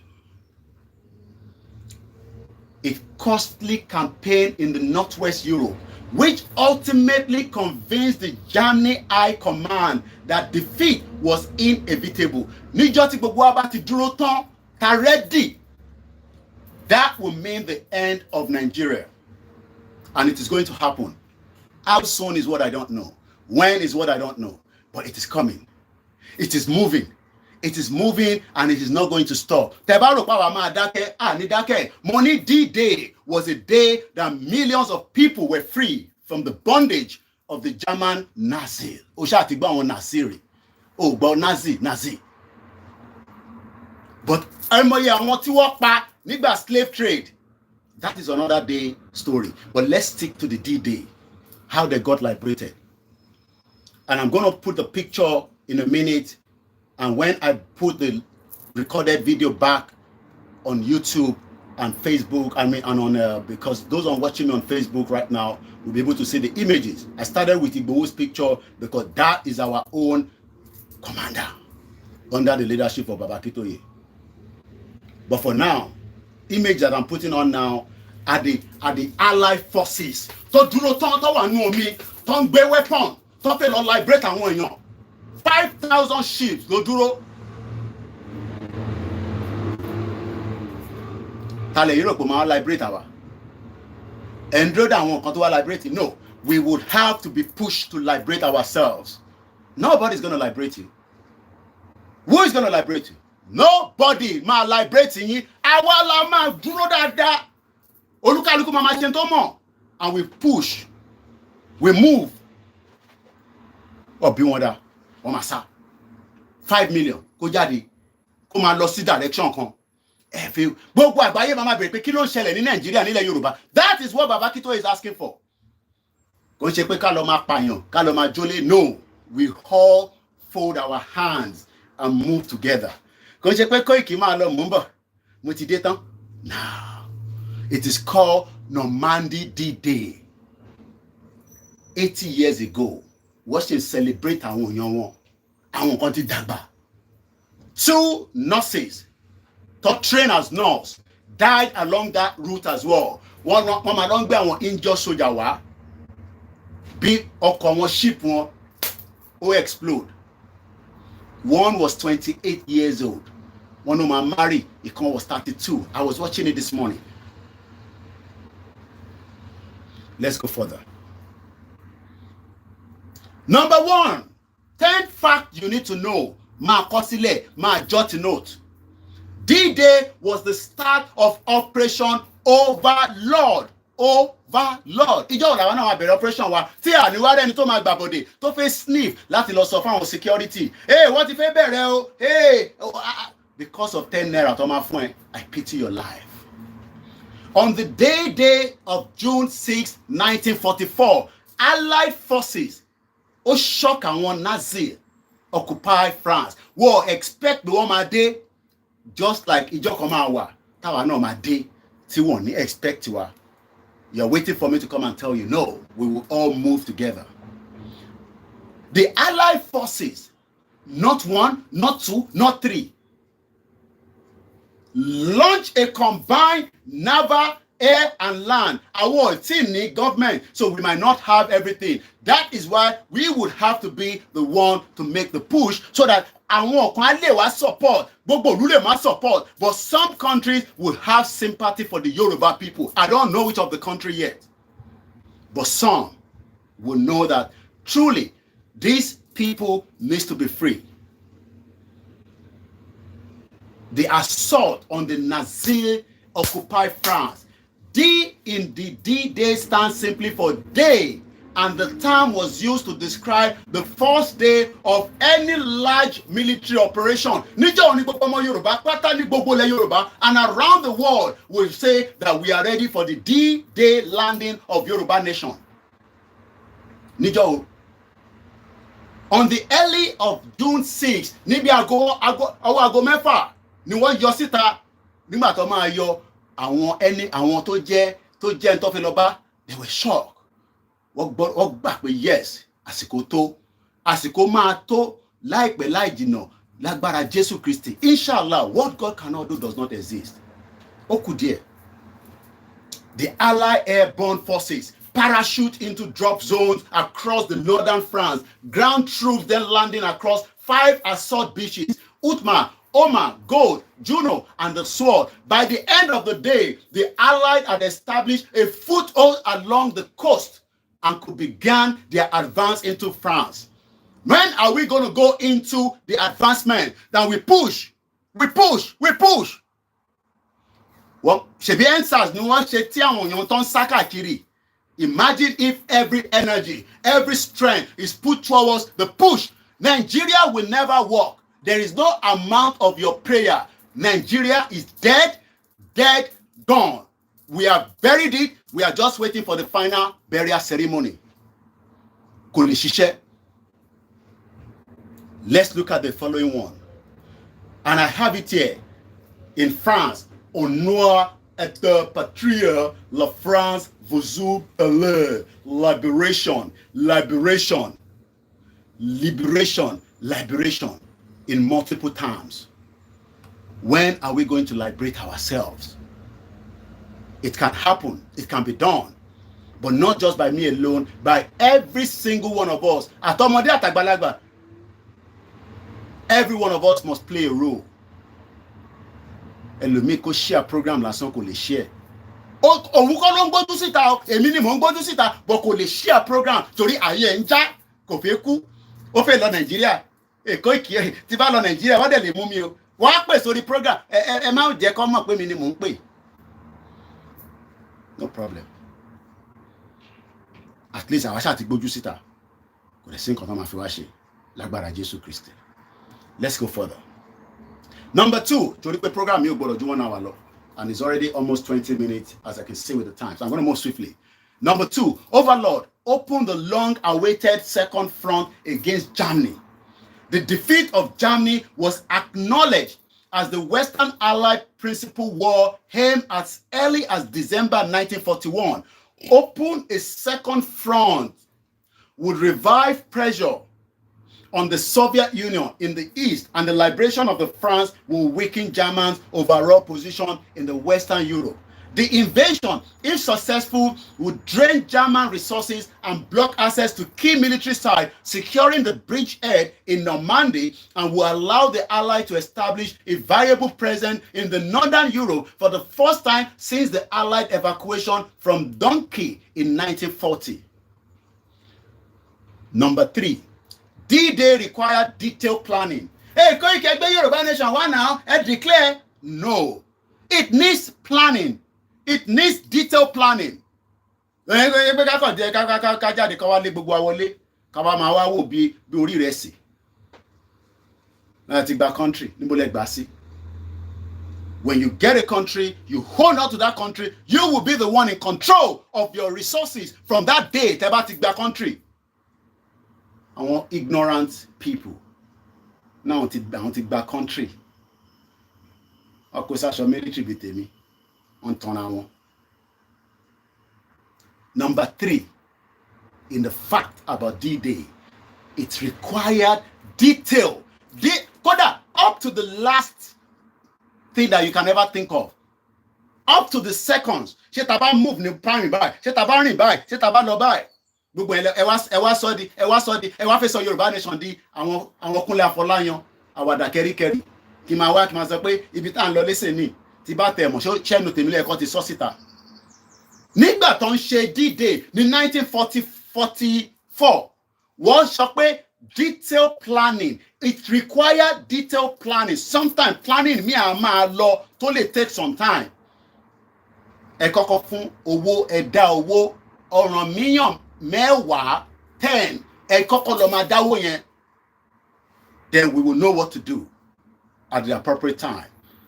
A costly campaign in the Northwest Europe, which ultimately convinced the Germany High Command that defeat was inevitable. Níjọ́ tí gbogbo wa bá ti dúró tán, ta ready. That will mean the end of Nigeria. And it is going to happen. How soon is what I don't know. When is what I don't know. But it is coming. It is moving. It is moving and it is not going to stop. Money D-Day was a day that millions of people were free from the bondage of the German Nazi. Nazi. But slave trade. That is another day story. But let's stick to the D-Day. How they got liberated. And I'm going to put the picture in a minute. And when I put the recorded video back on YouTube and Facebook, and on because those are watching me on Facebook right now will be able to see the images. I started with Igbo's picture because that is our own commander under the leadership of Baba Akintoye. But for now, image that I'm putting on now are the Allied forces. To dúró tán tó wà nú omi, tó ń gbé weapon, tó fẹ́ lọ liberate àwọn èèyàn. 5,000 ships ló dúró. Tale Europe ma liberate our. Android and one to liberate. No, we would have to be pushed to liberate ourselves. Nobody's going to liberate you. Who is going to liberate you? Nobody ma liberate you. Àwa la ma dúró dáadáa. Olúkálùkù ma ṣe tó mọ̀. And we push. We move. Bí wọ́n dá, wọ́n máa sá. 5 million kó jáde. Kó máa lọ sí direction kan. Gbogbo àgbáyé máa bèrè pé kí ló ń ṣẹlẹ̀ ní Nàìjíríà nílẹ̀ Yorùbá. That is what Baba Kito is asking for. Kò ṣe pé ká lọ máa pààyàn, ká lọ máa jólé. No, we all fold our hands and move together. Kò ṣe pé Koiki máa lọ mú bọ̀, mo ti dé tán. No, it is called Normandy D-Day. 80 years ago, wọ́n ṣe celebrate àwọn èèyàn wọn. Àwọn kan ti dàgbà. 2 nurses top trained as nurse died along that route as well. One máa lọ ń gbé àwọn injured soldier wá. Bí ọkọ̀ wọn ship wọn ó explode. One was 28 years old. One of my married, ìkan was 32. I was watching it this morning. Let's go further. Number 1, 10 facts you need to know. Ma kọ sílẹ̀, ma jot note. D-Day was the start of Operation Overlord. Overlord. Ìjọ òun làwọn náà wá bẹ̀rẹ̀ operation wa tí àníwárẹ́ ẹni tó máa gbàbọ̀dè tó fẹ́ sniff láti lọ sọ fáwọn security. Hey, wọ́n ti fẹ́ bẹ̀rẹ̀ o. Hey, because of 10 naira tó máa fún ẹ, I pity your life. On the D-Day of June 6, 1944, Allied forces ó shock àwọn Nazi occupy France. Wọ́n expect bí wọ́n máa dé just like ìjọ kan máa wà táwa náà máa dé tí wọ́n ní expect wa. You're waiting for me to come and tell you, no, we will all move together. The Allied forces, not 1, not 2, not 3, launch a combined naval, air, and land. Our team government, so we might not have everything. That is why we would have to be the one to make the push so that àwọn kan lè wá support, gbogbo ìlú lè má support, but some countries will have sympathy for the Yoruba people. I don't know which of the country yet, but some will know that truly these people needs to be free. The assault on the Nazi occupied France. D in the D-Day stands simply for day, and the term was used to describe the first day of any large military operation. Níjọ́ ní gbogbo ọmọ Yorùbá, pátá ní gbogbo ilẹ̀ Yorùbá, and around the world will say that we are ready for the D-Day landing of Yoruba nation. Níjọ́ on the early of June 6, níbi aago mẹ́fà ni wọ́n yọ síta nígbà tó máa yọ àwọn tó jẹ́ tó fẹ́ lọ bá. They were shocked. Wọ́n gbà pé yes, àsìkò máa tó láìpẹ́ láì jìnnà lágbára Jésù Kristi. Inshallah, what God cannot do does not exist. Ó kù díẹ̀. The Allied airborne forces parachute into drop zones across the northern France. Ground troops then landing across 5 assault beaches: Utma, Oma, Gold, Juno, and the Sword. By the end of the day, the Allied had established a foothold along the coast and could begin their advance into France. When are we going to go into the advancement? Then we push. Well, ṣebí answers ni wọ́n ṣe tí àwọn èèyàn tó ń sá káàkiri. Imagine if every energy, every strength is put towards the push. Nigeria will never work. There is no amount of your prayer. Nigeria is dead, gone. We have buried it. We are just waiting for the final burial ceremony. Kò lè ṣiṣẹ́. Let's look at the following one. And I have it here. In France, Honor et patrie, la France vous appelle. Liberation. In multiple times. When are we going to liberate ourselves? It can happen. It can be done. But not just by me alone, by every single one of us. Àtọmọdé àtàgbàlagbà. Every one of us must play a role. ẹlòmíì kó share program lásán kò lè share. Òun kọ́ ló ń gbójú síta o, èmi ni mò ń gbójú síta, but kò lè share program torí ayé ń já, kò fẹ́ kú, ó fẹ́ lọ Nàìjíríà. Koiki tí bá lọ Nàìjíríà wọ́n dẹ̀ lè mú mi o. Wọ́n á pè sórí program, ẹ má jẹ́ kó mọ̀ pé mi ni mò ń pè. No problem. At least àwa ṣáà ti gbójú síta. Kò lè sí nǹkan tó máa fi wá ṣe lágbára Jésù Kristi. Let's go further. Number 2, torí pé program yóò gbọ́dọ̀ ju 1 hour lọ, and it's already almost 20 minutes as I can see with the time. So I'm going to move swiftly. Number 2, Overlord opened the long-awaited second front against Germany. The defeat of Germany was acknowledged as the Western Allied Principal War aimed as early as December 1941. Open a second front would revive pressure on the Soviet Union in the East, and the liberation of the France will weaken Germany's overall position in the Western Europe. The invasion, if successful, would drain German resources and block access to key military sites, securing the bridgehead in Normandy, and will allow the Allies to establish a viable presence in the Northern Europe for the first time since the Allied evacuation from Dunkirk in 1940. Number 3, D-Day required detailed planning. Hey, Koikimedia Yoruba Nation, why now? Declare no. It needs planning. It needs detailed planning. When you get a country, you hold on to that country, you will be the one in control of your resources from that day. Country. I want ignorant people. Now I want to back country. Of course, I shall military with me. Number 3, in the fact about D-Day, it required detail. Up to the last thing that you can ever think of. Up to the seconds. Ṣé tá bá move ní primary by? Ṣé tá bá rìn by? Ṣé tá bá lọ by? Gbogbo ẹ wá fẹ́ sọ Yorùbá Nation di àwọn Kúnlé Afọláyan àwàdà kẹ́ríkẹ́rí. Kí máa wá kí máa sọ pé ibi tá ń lọ lẹ́sẹ̀ ní tí bá tẹ̀ mọ̀ ṣẹ́nu tèmi lẹ́ẹ̀kan ti sọ síta. Nígbà tó ń ṣe D-Day ní 1944, wọ́n sọ pé detailed planning. It required detailed planning. Sometimes planning mi à máa lọ tó lè take some time. Ẹ kọ́kọ́ fún owó, ẹ dá owó ọ̀ràn mílíọ̀nù 10. Ẹ kọ́kọ́ lọ máa dáwó yẹn. Then we will know what to do at the appropriate time.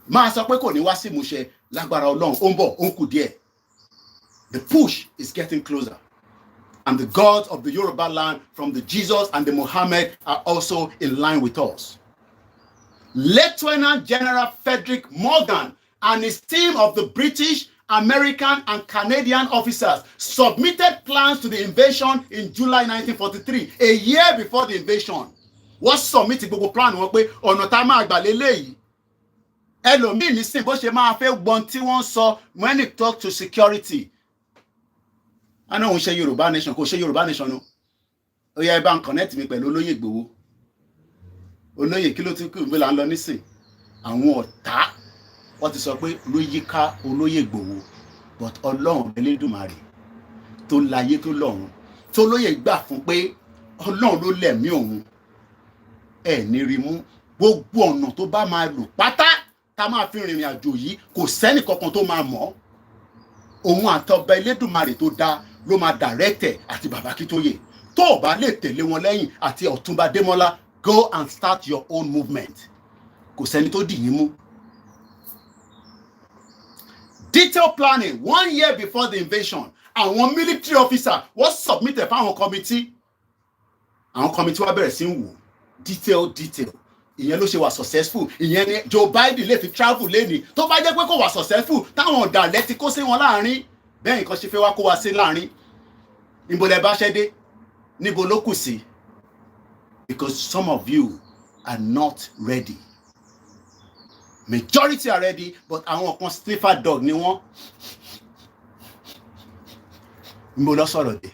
Máa sọ pé kò ní wá sí ìmúṣẹ lágbára Ọlọ́run, ó ń bọ̀, ó ń kù díẹ̀. The push is getting closer. And the gods of the Yoruba land, from the Jesus and the Muhammad, are also in line with us. Lieutenant General Frederick Morgan and his team of the British, American, and Canadian officers submitted plans to the invasion in July 1943, a year before the invasion. Wọ́n submit gbogbo plan wọn pé ọ̀nà tá máa gbà lélẹ́yìí. Ẹlòmíì nísìn bó ṣe máa fẹ́ gbọ́n tí wọ́n sọ when it talk to security. I know we share Yoruba Nation, kò ṣe Yoruba Nation no. Ó yá ẹ bá ń connect mi pẹ̀lú Olóyè Ìgbòho. Olóyè kí ló ti kú ìwé là ń lọ nísìn. Àwọn ọ̀tá wọ́n ti sọ pé ló yíká Olóyè Ìgbòho, but Ọlọ́run Elédùmarè tó láyé tó lọ́run tó lóyè gbà fún pé Ọlọ́run ló lẹ̀mí òun. Ẹ ní rí mú gbogbo ọ̀nà tó bá máa lò pátá tá máa fi rìnrìn àjò yìí kò sẹ́nì kankan tó máa mọ̀. Òun àtọba Elédùmarè tó dá ló máa direct àti Bàbá Akíntóyè. Tó o bá lè tẹ̀lé wọn lẹ́yìn àti Ọ̀túnba Démọ́lá, go and start your own movement. Kò sẹ́ni tó dì yín mú. Detailed planning 1 year before the invasion. Àwọn military officer was submitted fáwọn committee. Àwọn committee wá bẹ̀rẹ̀ sí ń wò. Detail. Ìyẹn ló ṣe wà successful. Ìyẹn ni Joe Biden lè fi travel lẹ́ni. Tó bá jẹ́ pé kò wà successful, táwọn ọ̀dàlẹ̀ ti kó sí wọn láàrin. Bẹ́ẹ̀ nǹkan ṣe fẹ́ wá kó wa sí láàrin. Níbo lẹ bá ṣẹ́ dé? Níbo ló kù sí? Because some of you are not ready. Majority are ready, but àwọn kan sniffer dog ni wọ́n. Níbo lọ sọ̀rọ̀ dé?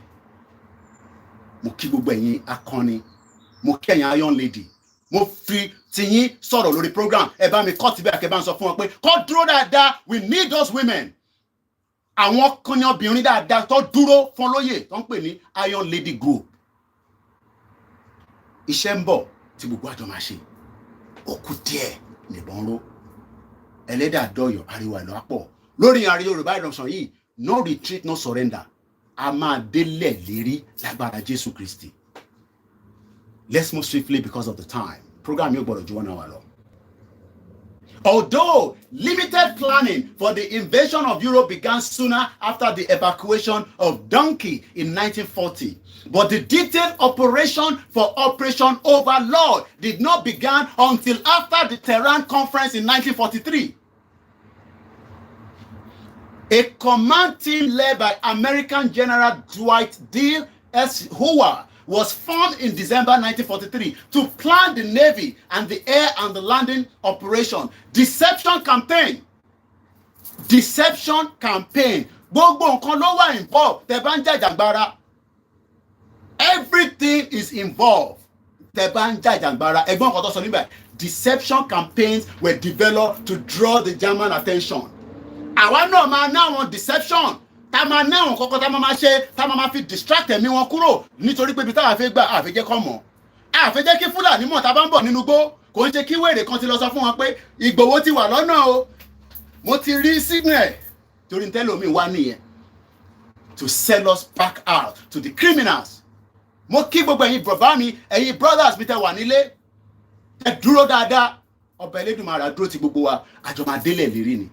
Mo kí gbogbo ẹ̀yin akọni. Mo kí ẹ̀yin iron lady. mo fi tiyín sọ̀rọ̀ lórí program ẹ bá mi kọ́ tibẹ̀ àkẹ́ bá ń sọ fún wọn pé kọ́ dúró dáadáa, we need those women. Àwọn kan ní obìnrin dáadáa tó dúró fún lóyè tó ń pè ní Iron Lady Group. Iṣẹ́ ń bọ̀ tí gbogbo àjọ máa ṣe. Ó kù díẹ̀ nìbọn ró. Ẹlẹ́dàá dọ̀yọ̀ ariwo àlọ́ àpọ̀. Lórí àrí Yorùbá ìdọ̀sán yìí, no retreat, no surrender. A máa délẹ̀ lérí lágbára Jésù Kristi. Let's move swiftly because of the time. Program yóò gbọ́dọ̀ ju 1 hour lọ. Although limited planning for the invasion of Europe began sooner after the evacuation of Dunkirk in 1940, but the detailed operation for Operation Overlord did not begin until after the Tehran Conference in 1943. A command team led by American General Dwight D. S. Hoover was formed in December 1943 to plan the Navy and the air and the landing operation. Deception campaign. Deception campaign. Gbogbo nǹkan ló wà involved. Tẹ́ bá ń jàjàgbara. Everything is involved. Tẹ́ bá ń jàjàgbara. Ẹgbọ́n nǹkan tó sọ níbẹ̀. Deception campaigns were developed to draw the German attention. Àwa náà máa ná àwọn deception. Tá máa ná àwọn kọ́kọ́ tá máa ṣe tá máa fi distract ẹ̀mí wọn kúrò nítorí pé ibi táwa fẹ́ gbà àfẹ́jẹ́ kọ́ mọ̀. Àfẹ́jẹ́ kí Fúlàní mọ̀ tá bá ń bọ̀ nínú igbó. Kò ń ṣe kí wèrè kan ti lọ sọ fún wọn pé Ìgbòho ti wà lọ́nà o. Mo ti rí signal torí tẹ́lómi wá nìyẹn. To sell us back out to the criminals. Mo kí gbogbo ẹ̀yin bàbá mi, ẹ̀yin brothers mi tẹ́ wà nílé. Ẹ dúró dáadáa. Ọba Elédùmarè dúró ti gbogbo wa. Àjọ máa délẹ̀ lérí ni.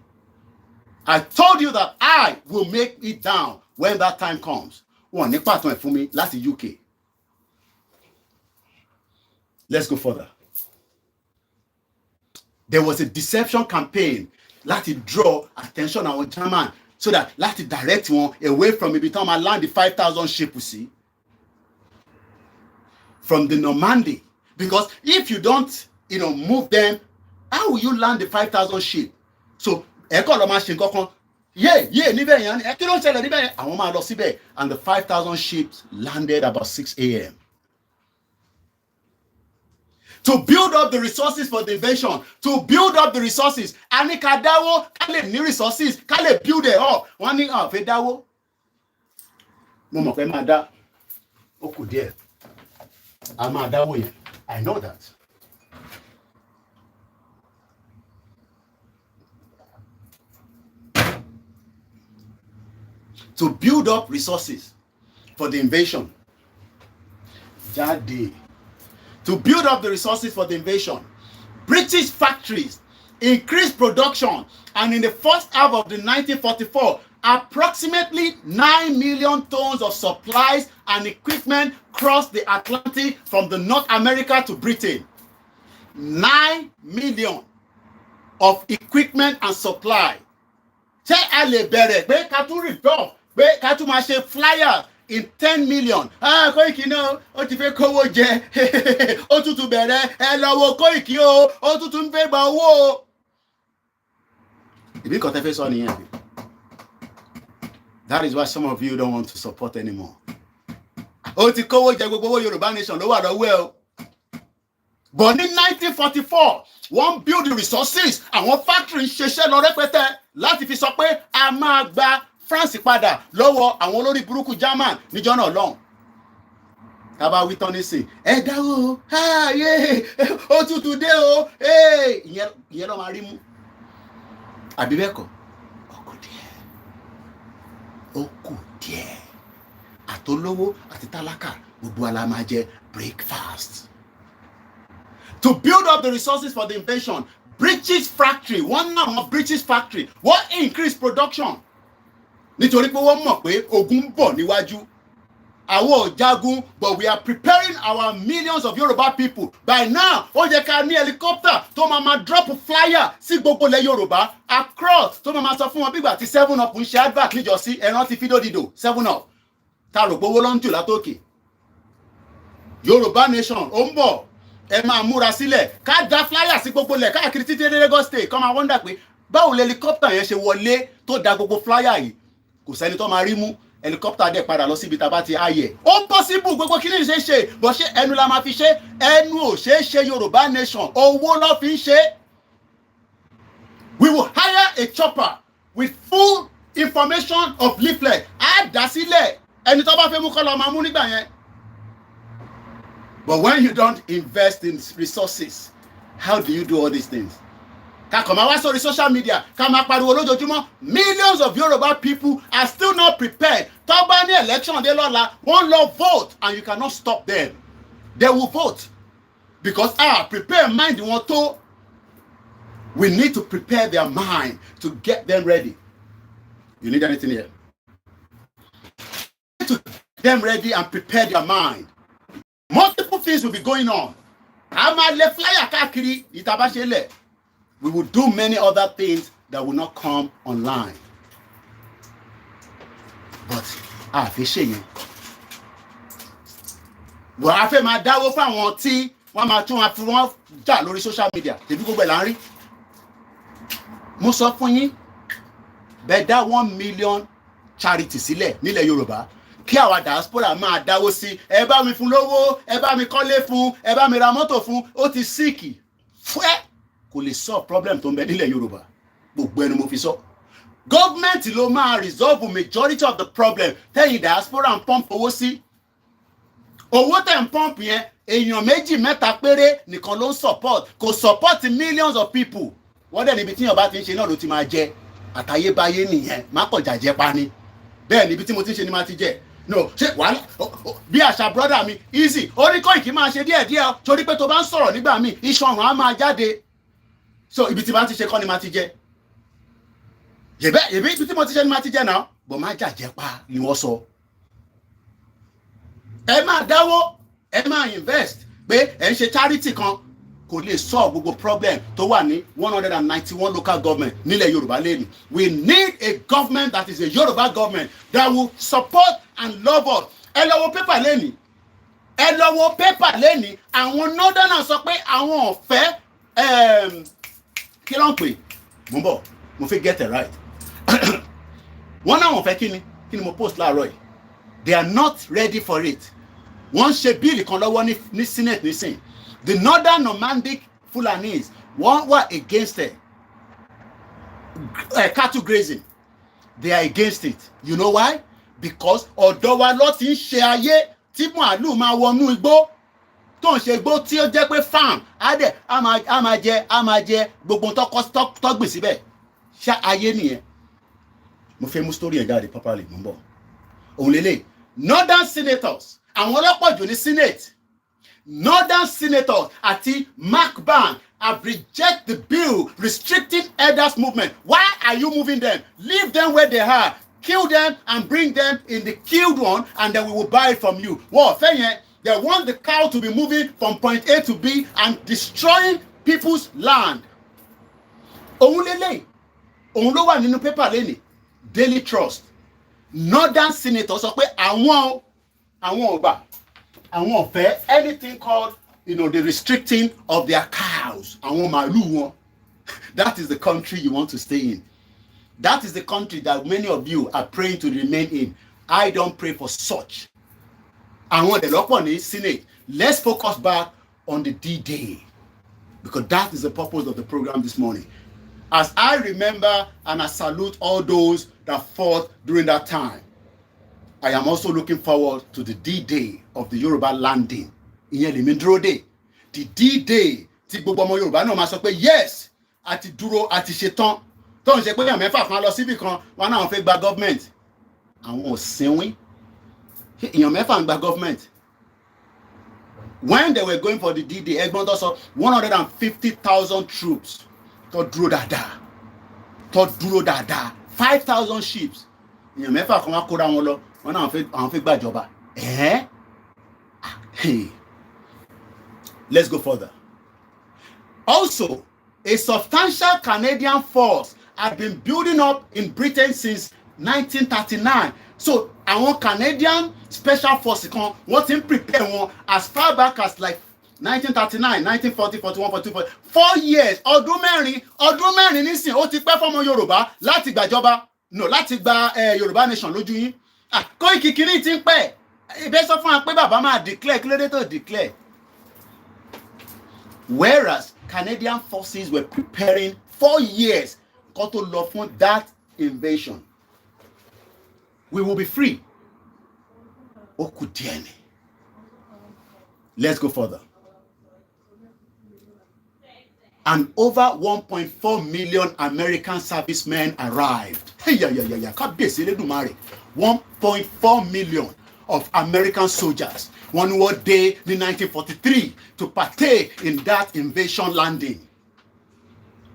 I told you that I will make it down when that time comes. Wọ́n ní pàtó ẹ̀ fún mi láti UK. Let's go further. There was a deception campaign láti draw attention àwọn German so that láti direct wọn away from ibi tí wọ́n máa land the 5,000 ship sí. From the Normandy. Because if you don't, move them, how will you land the 5,000 ship? So ẹ̀kọ́ lọ máa ṣe nǹkan kan níbẹ̀ yẹn ẹ kí ló ń ṣẹlẹ̀ níbẹ̀ yẹn àwọn máa lọ síbẹ̀ and the 5,000 ships landed about 6 a.m. To build up the resources for the invasion, to build up the resources, a ní ká dáwó ká lè ní resources ká lè build it up. Wọ́n ní àfẹ́ dáwó. Mo mọ̀ pé máa dá ó kù díẹ̀. A máa dáwó yẹn. I know that. To build up resources for the invasion. Jáde. To build up the resources for the invasion. British factories increased production, and in the first half of the 1944, approximately 9 million tons of supplies and equipment crossed the Atlantic from the North America to Britain. 9 million of equipment and supply. Ṣé a lè bẹ̀rẹ̀ pé ká tún rebuff pé ká tún máa ṣe flyer in 10 million? Koiki náà ó ti fẹ́ kówó jẹ ó tútù bẹ̀rẹ̀ ẹ lọ wo Koiki o ó tútù ń fẹ́ gba owó o. Ìbí kan tẹ́ fẹ́ sọ nìyẹn. That is why some of you don't want to support anymore. Ó ti kówó jẹ gbogbo owó Yorùbá nation ló wà lọ́wọ́ ẹ o. But ní 1944 wọ́n build the resources àwọn factory ń ṣiṣẹ́ lọ rẹpẹtẹ láti fi sọ pé a máa gba France padà lọ́wọ́ àwọn olórí burúkú German níjọ́ náà lọ́hùn. Tábà wí tán nísìn ẹ dáwọ́ ó tútù dé o ìyẹn lọ́ máa rí mú. Àbí bẹ́ẹ̀ kọ́ ó kù díẹ̀ àtolówó àti tálákà gbogbo ala máa jẹ breakfast. To build up the resources for the invasion, British factory, British factory, wọ́n increase production. Nítorí pé wọ́n mọ̀ pé ogun ń bọ̀ níwájú. Àwọn ò jagun, but we are preparing our millions of Yoruba people. By now, ó yẹ ká ní helicopter tó máa drop flyer sí gbogbo ilẹ̀ Yorùbá across tó máa sọ fún wọn bígbà tí 7up ń ṣe advert níjọ́sí ẹran ti fídó dìdò 7up. Ta rò gbowó lọ́njù látòkè. Yorùbá nation ó ń bọ̀. Ẹ máa múra sílẹ̀ ká da flyer sí gbogbo ilẹ̀ káàkiri títí dé Lagos state kọ́ máa wonder pé báwo helicopter yẹn ṣe wọlé tó da gbogbo flyer yìí kò sẹ́ni tó máa rí mú helicopter dẹ̀ padà lọ síbi tá a bá ti ayẹ̀. Ó possible gbogbo kí ni ṣe ṣe bó ṣe ẹnu la máa fi ṣe ẹnu ò ṣe é ṣe Yorùbá nation owó ló fi ń ṣe. We will hire a chopper with full information of leaflet. Á dá sílẹ̀ ẹni tó bá fẹ́ mú kọ́ lọ máa mú nígbà yẹn. But when you don't invest in resources, how do you do all these things? Ká kàn máa wá sórí social media, ká máa pariwo lójoojúmọ́. Millions of Yoruba people are still not prepared. Tó bá ní election dé lọ́la, wọ́n lọ vote and you cannot stop them. They will vote because prepare mind wọn tó. We need to prepare their mind to get them ready. You need anything here? To get them ready and prepare their mind. Multiple things will be going on. We will do many other things that will not come online. But fishing. Well, I feel my dad will find one tea, one my two, and one lórí social media. Did you go by mo sọ fún yín bẹ́ẹ̀ dá 1 million charity sílẹ̀ nílẹ̀ Yorùbá kí àwa diaspora máa dáwó sí ẹ bá mi fún lówó ẹ bá mi kọ́lé fún ẹ bá mi ra mọ́tò fún ó ti síìkì fẹ́ kò lè solve problem tó ń bẹ nílẹ̀ Yorùbá gbogbo ẹnu mo fi sọ government ló máa resolve majority of the problem tẹ́yìn diaspora ń pump owó sí owó tẹ̀ ń pump yẹn èèyàn méjì mẹ́ta péré nìkan ló ń support kò support millions of people wọ́n dẹ̀ níbi tí yàn bá ti ń ṣe náà ló ti máa jẹ àtayébáyé nìyẹn má kọ̀ jàjẹ́ pa ni bẹ́ẹ̀ níbi tí mo ti ń ṣe ni máa ti jẹ no ṣe wàhálà bí àṣà brother mi easy orí Koiki máa ṣe díẹ̀díẹ̀ torí pé tó bá ń sọ̀rọ̀ nígbà míì iṣan ọ̀run á máa jáde so ibi tí bá ti ṣe kọ́ ni máa ti jẹ yẹ̀bẹ́ ibi tí mo ti ṣe ni máa ti jẹ náà bọ̀ má jàjẹ́ pa ni wọ́n sọ ẹ máa dáwó ẹ máa invest pé ẹ ń ṣe charity kan kò lè solve gbogbo problem tó wà ní 191 local government nílẹ̀ Yorùbá lẹ́nu. We need a government that is a Yoruba government that will support and love us. Ẹ lọ wo paper lẹ́ni. Ẹ lọ wo paper lẹ́ni. Àwọn northerners sọ pé àwọn ò fẹ́ kí ló ń pè? Mo ń bọ̀, mo fi get it right. Wọ́n náà wọ́n fẹ́ kí ni mo post láàárọ̀ yìí. They are not ready for it. Wọ́n ṣe bíìlì kan lọ́wọ́ ní Senate nísìnyí. The northern Normandy Fulanis were against it. Cattle grazing. They are against it. You know why? Because ọ̀dọ̀ wa ló ti ń ṣe ayé tí màálù máa wọnú igbó tó ń ṣe igbó tí ó jẹ́ pé farm á máa jẹ gbogbo tọ́gbìn síbẹ̀. Ṣé ayé nìyẹn? Mo fẹ́ mú story ẹ̀ jáde properly mo ń bọ̀. Òun lélẹ̀ northern senators àwọn ọlọ́pọ̀ jù ní Senate. Northern senators àti Macban have rejected the bill restricting elders movement. Why are you moving them? Leave them where they are. Kill them and bring them in the killed one and then we will buy it from you. Well, they want the cow to be moving from point A to B and destroying people's land. Òun lélẹ̀, òun ló wà nínú paper lẹ́nìí, Daily Trust. Northern senators sọ pé àwọn ọba àwọn ọ̀fẹ́ anything called the restricting of their cows àwọn màálù wọn. That is the country you want to stay in. That is the country that many of you are praying to remain in. I don't pray for such. Àwọn ọ̀dẹ̀lọ́pọ̀ ní Senate. Let's focus back on the D-Day because that is the purpose of the program this morning. As I remember and I salute all those that fought during that time, I am also looking forward to the D-Day of the Yoruba landing. Ìyẹn lèmi dúró dè. The D-Day tí gbogbo ọmọ Yorùbá náà máa sọ pé yes àti dúró àti ṣetán. Tó ń ṣe pé èèyàn mẹ́fà kan lọ síbì kan wọn náà fẹ́ gba government. Àwọn ò sínwín. Èèyàn mẹ́fà ń gba government. When they were going for the D-Day, ẹgbọ́n tó sọ 150,000 troops tó dúró dáadáa. 5,000 ships. Èèyàn mẹ́fà kan wá kóra wọn lọ. Wọn náà àwọn fẹ́ gbàjọba. Hey. Let's go further. Also, a substantial Canadian force had been building up in Britain since 1939. So, àwọn Canadian special forces kan wọ́n ti ń prepare wọn as far back as like 1939, 1940, 41, 42, 4 years. Ọdún mẹ́rin nísìn ó ti pẹ́ fọ́mọ Yorùbá láti gbàjọba. No, láti gba Yorùbá nation lójú yín. Koiki kìíní ti ń pẹ́ ibẹ̀ sọ fún wa pé bàbá máa declare kí ló dé tó declare. Whereas Canadian forces were preparing 4 years kó tó lọ fún that invasion. We will be free. Ó kù díẹ̀ ni. Let's go further. And over 1.4 million American servicemen arrived. Kábíyèsí Elédùmarè. 1.4 million of American soldiers. One war day in 1943 to partake in that invasion landing.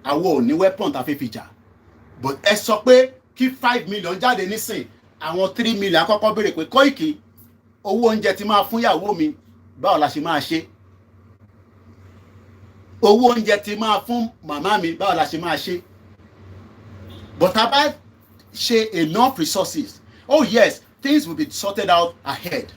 Àwọn ò ní weapon tá fi fìjà. But ẹ sọ pé kí 5 million jáde nísìn. Àwọn 3 million àkọ́kọ́ béèrè pé Koiki, owó oúnjẹ tí máa fún ìyàwó mi, báwo la ṣe máa ṣe? Owó oúnjẹ tí máa fún màmá mi, báwo la ṣe máa ṣe? But about ṣe enough resources. Oh yes, things will be sorted out ahead.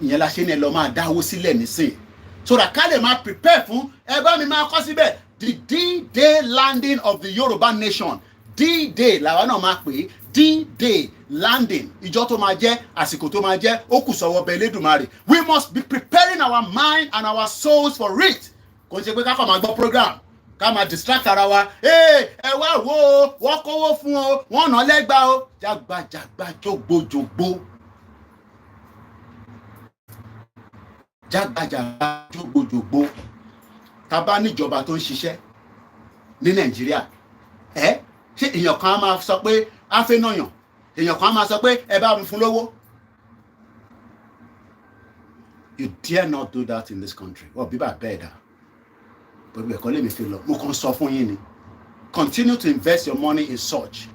Ìyẹn la ṣe ní ẹ lọ máa dáwó sílẹ̀ nísìn. So that ká lè máa prepare fún ẹ bá mi máa kọ́ síbẹ̀ the D-Day landing of the Yoruba nation. D-Day làwa náà máa pè é D-Day landing. Ìjọ tó máa jẹ́ àsìkò tó máa jẹ́ ó kù sọ́wọ́ bẹ Elédùmarè. We must be preparing our mind and our souls for it. Kò ń ṣe pé ká kàn máa gbọ́ program ká máa distract ara wa. Ẹ wá wo o, wọ́n kówó fún o, wọ́n nà lẹ́gbàá o. Jágbàjàgbà jógbójógbó. Jágbàjàgbà jógbójógbó. Tá bá níjọba tó ń ṣiṣẹ́ ní Nàìjíríà. Ṣé èèyàn kan á máa sọ pé á fẹ́ nàyàn? Èèyàn kan á máa sọ pé ẹ bá mi fún lówó? You dare not do that in this country. Wọ́n bí bá bẹ́ẹ̀ dà. But we call him a mo kàn sọ fún yín ni. Continue to invest your money in such.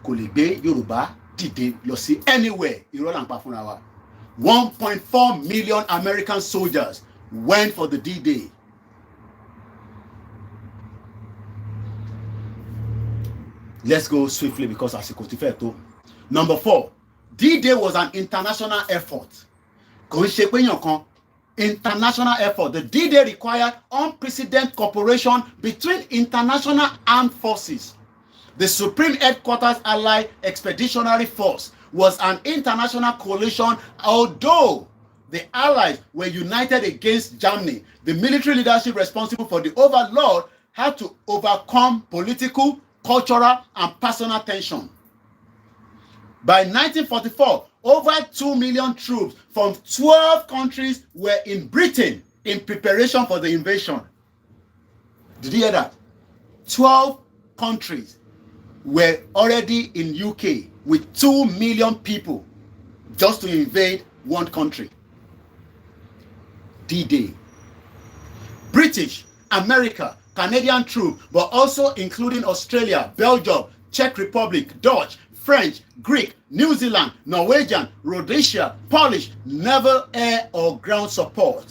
Kò lè gbé Yorùbá dìde lọ sí anywhere. Irọ́ là ń pa fúnra wa. 1.4 million American soldiers went for the D-Day. Let's go swiftly because àsìkò ti fẹ́ tó. Number 4, D-Day was an international effort. Kò ń ṣe pé yàn kan. International effort. The D-Day required unprecedented cooperation between international armed forces. The Supreme Headquarters Allied Expeditionary Force was an international coalition, although the Allies were united against Germany. The military leadership responsible for the overlord had to overcome political, cultural, and personal tension. By 1944, over 2 million troops from 12 countries were in Britain in preparation for the invasion. Did you hear that? 12 countries were already in UK with 2 million people just to invade one country. D-Day. British, America, Canadian troops, but also including Australia, Belgium, Czech Republic, Dutch, French, Greek, New Zealand, Norwegian, Rhodesia, Polish, naval, air, or ground support.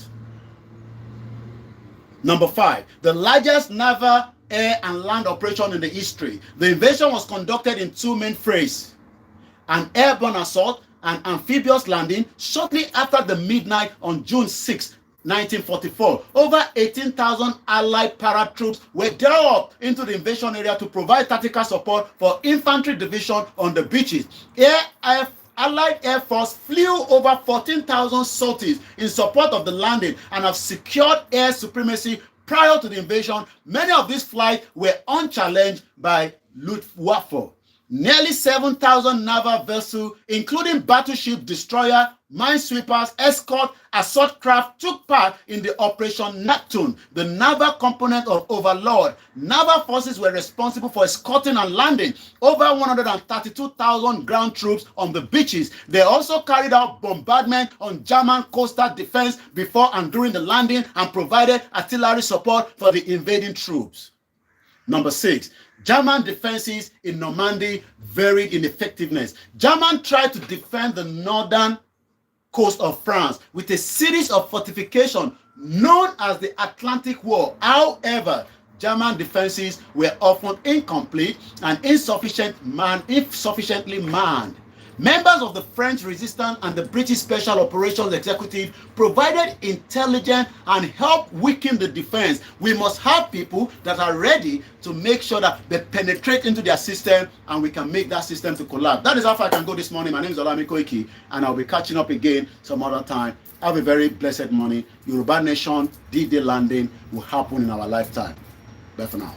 Number 5, the largest naval, air, and land operation in the history. The invasion was conducted in 2 main phases: an airborne assault and amphibious landing. Shortly after the midnight on June 6, 1944, over 18,000 Allied paratroops were deployed into the invasion area to provide tactical support for infantry division on the beaches. Allied Air Force flew over 14,000 sorties in support of the landing and have secured air supremacy prior to the invasion. Many of these flights were unchallenged by Luftwaffe. Nearly 7,000 naval vessels, including battleship, destroyer, minesweepers, escort, assault craft, took part in the Operation Neptune, the naval component of Overlord. Naval forces were responsible for escorting and landing over 132,000 ground troops on the beaches. They also carried out bombardment on German coastal defense before and during the landing and provided artillery support for the invading troops. Number 6, German defenses in Normandy varied in effectiveness. Germans tried to defend the northern coast of France with a series of fortifications known as the Atlantic Wall. However, German defenses were often incomplete and insufficiently manned. Members of the French resistance and the British Special Operations Executive provided intelligence and helped weaken the defense. We must have people that are ready to make sure that they penetrate into their system and we can make that system to collapse. That is how far I can go this morning. My name is OLAYOMI KOIKI, and I'll be catching up again some other time. Have a very blessed morning. Yoruba Nation D-Day landing will happen in our lifetime. Bye for now.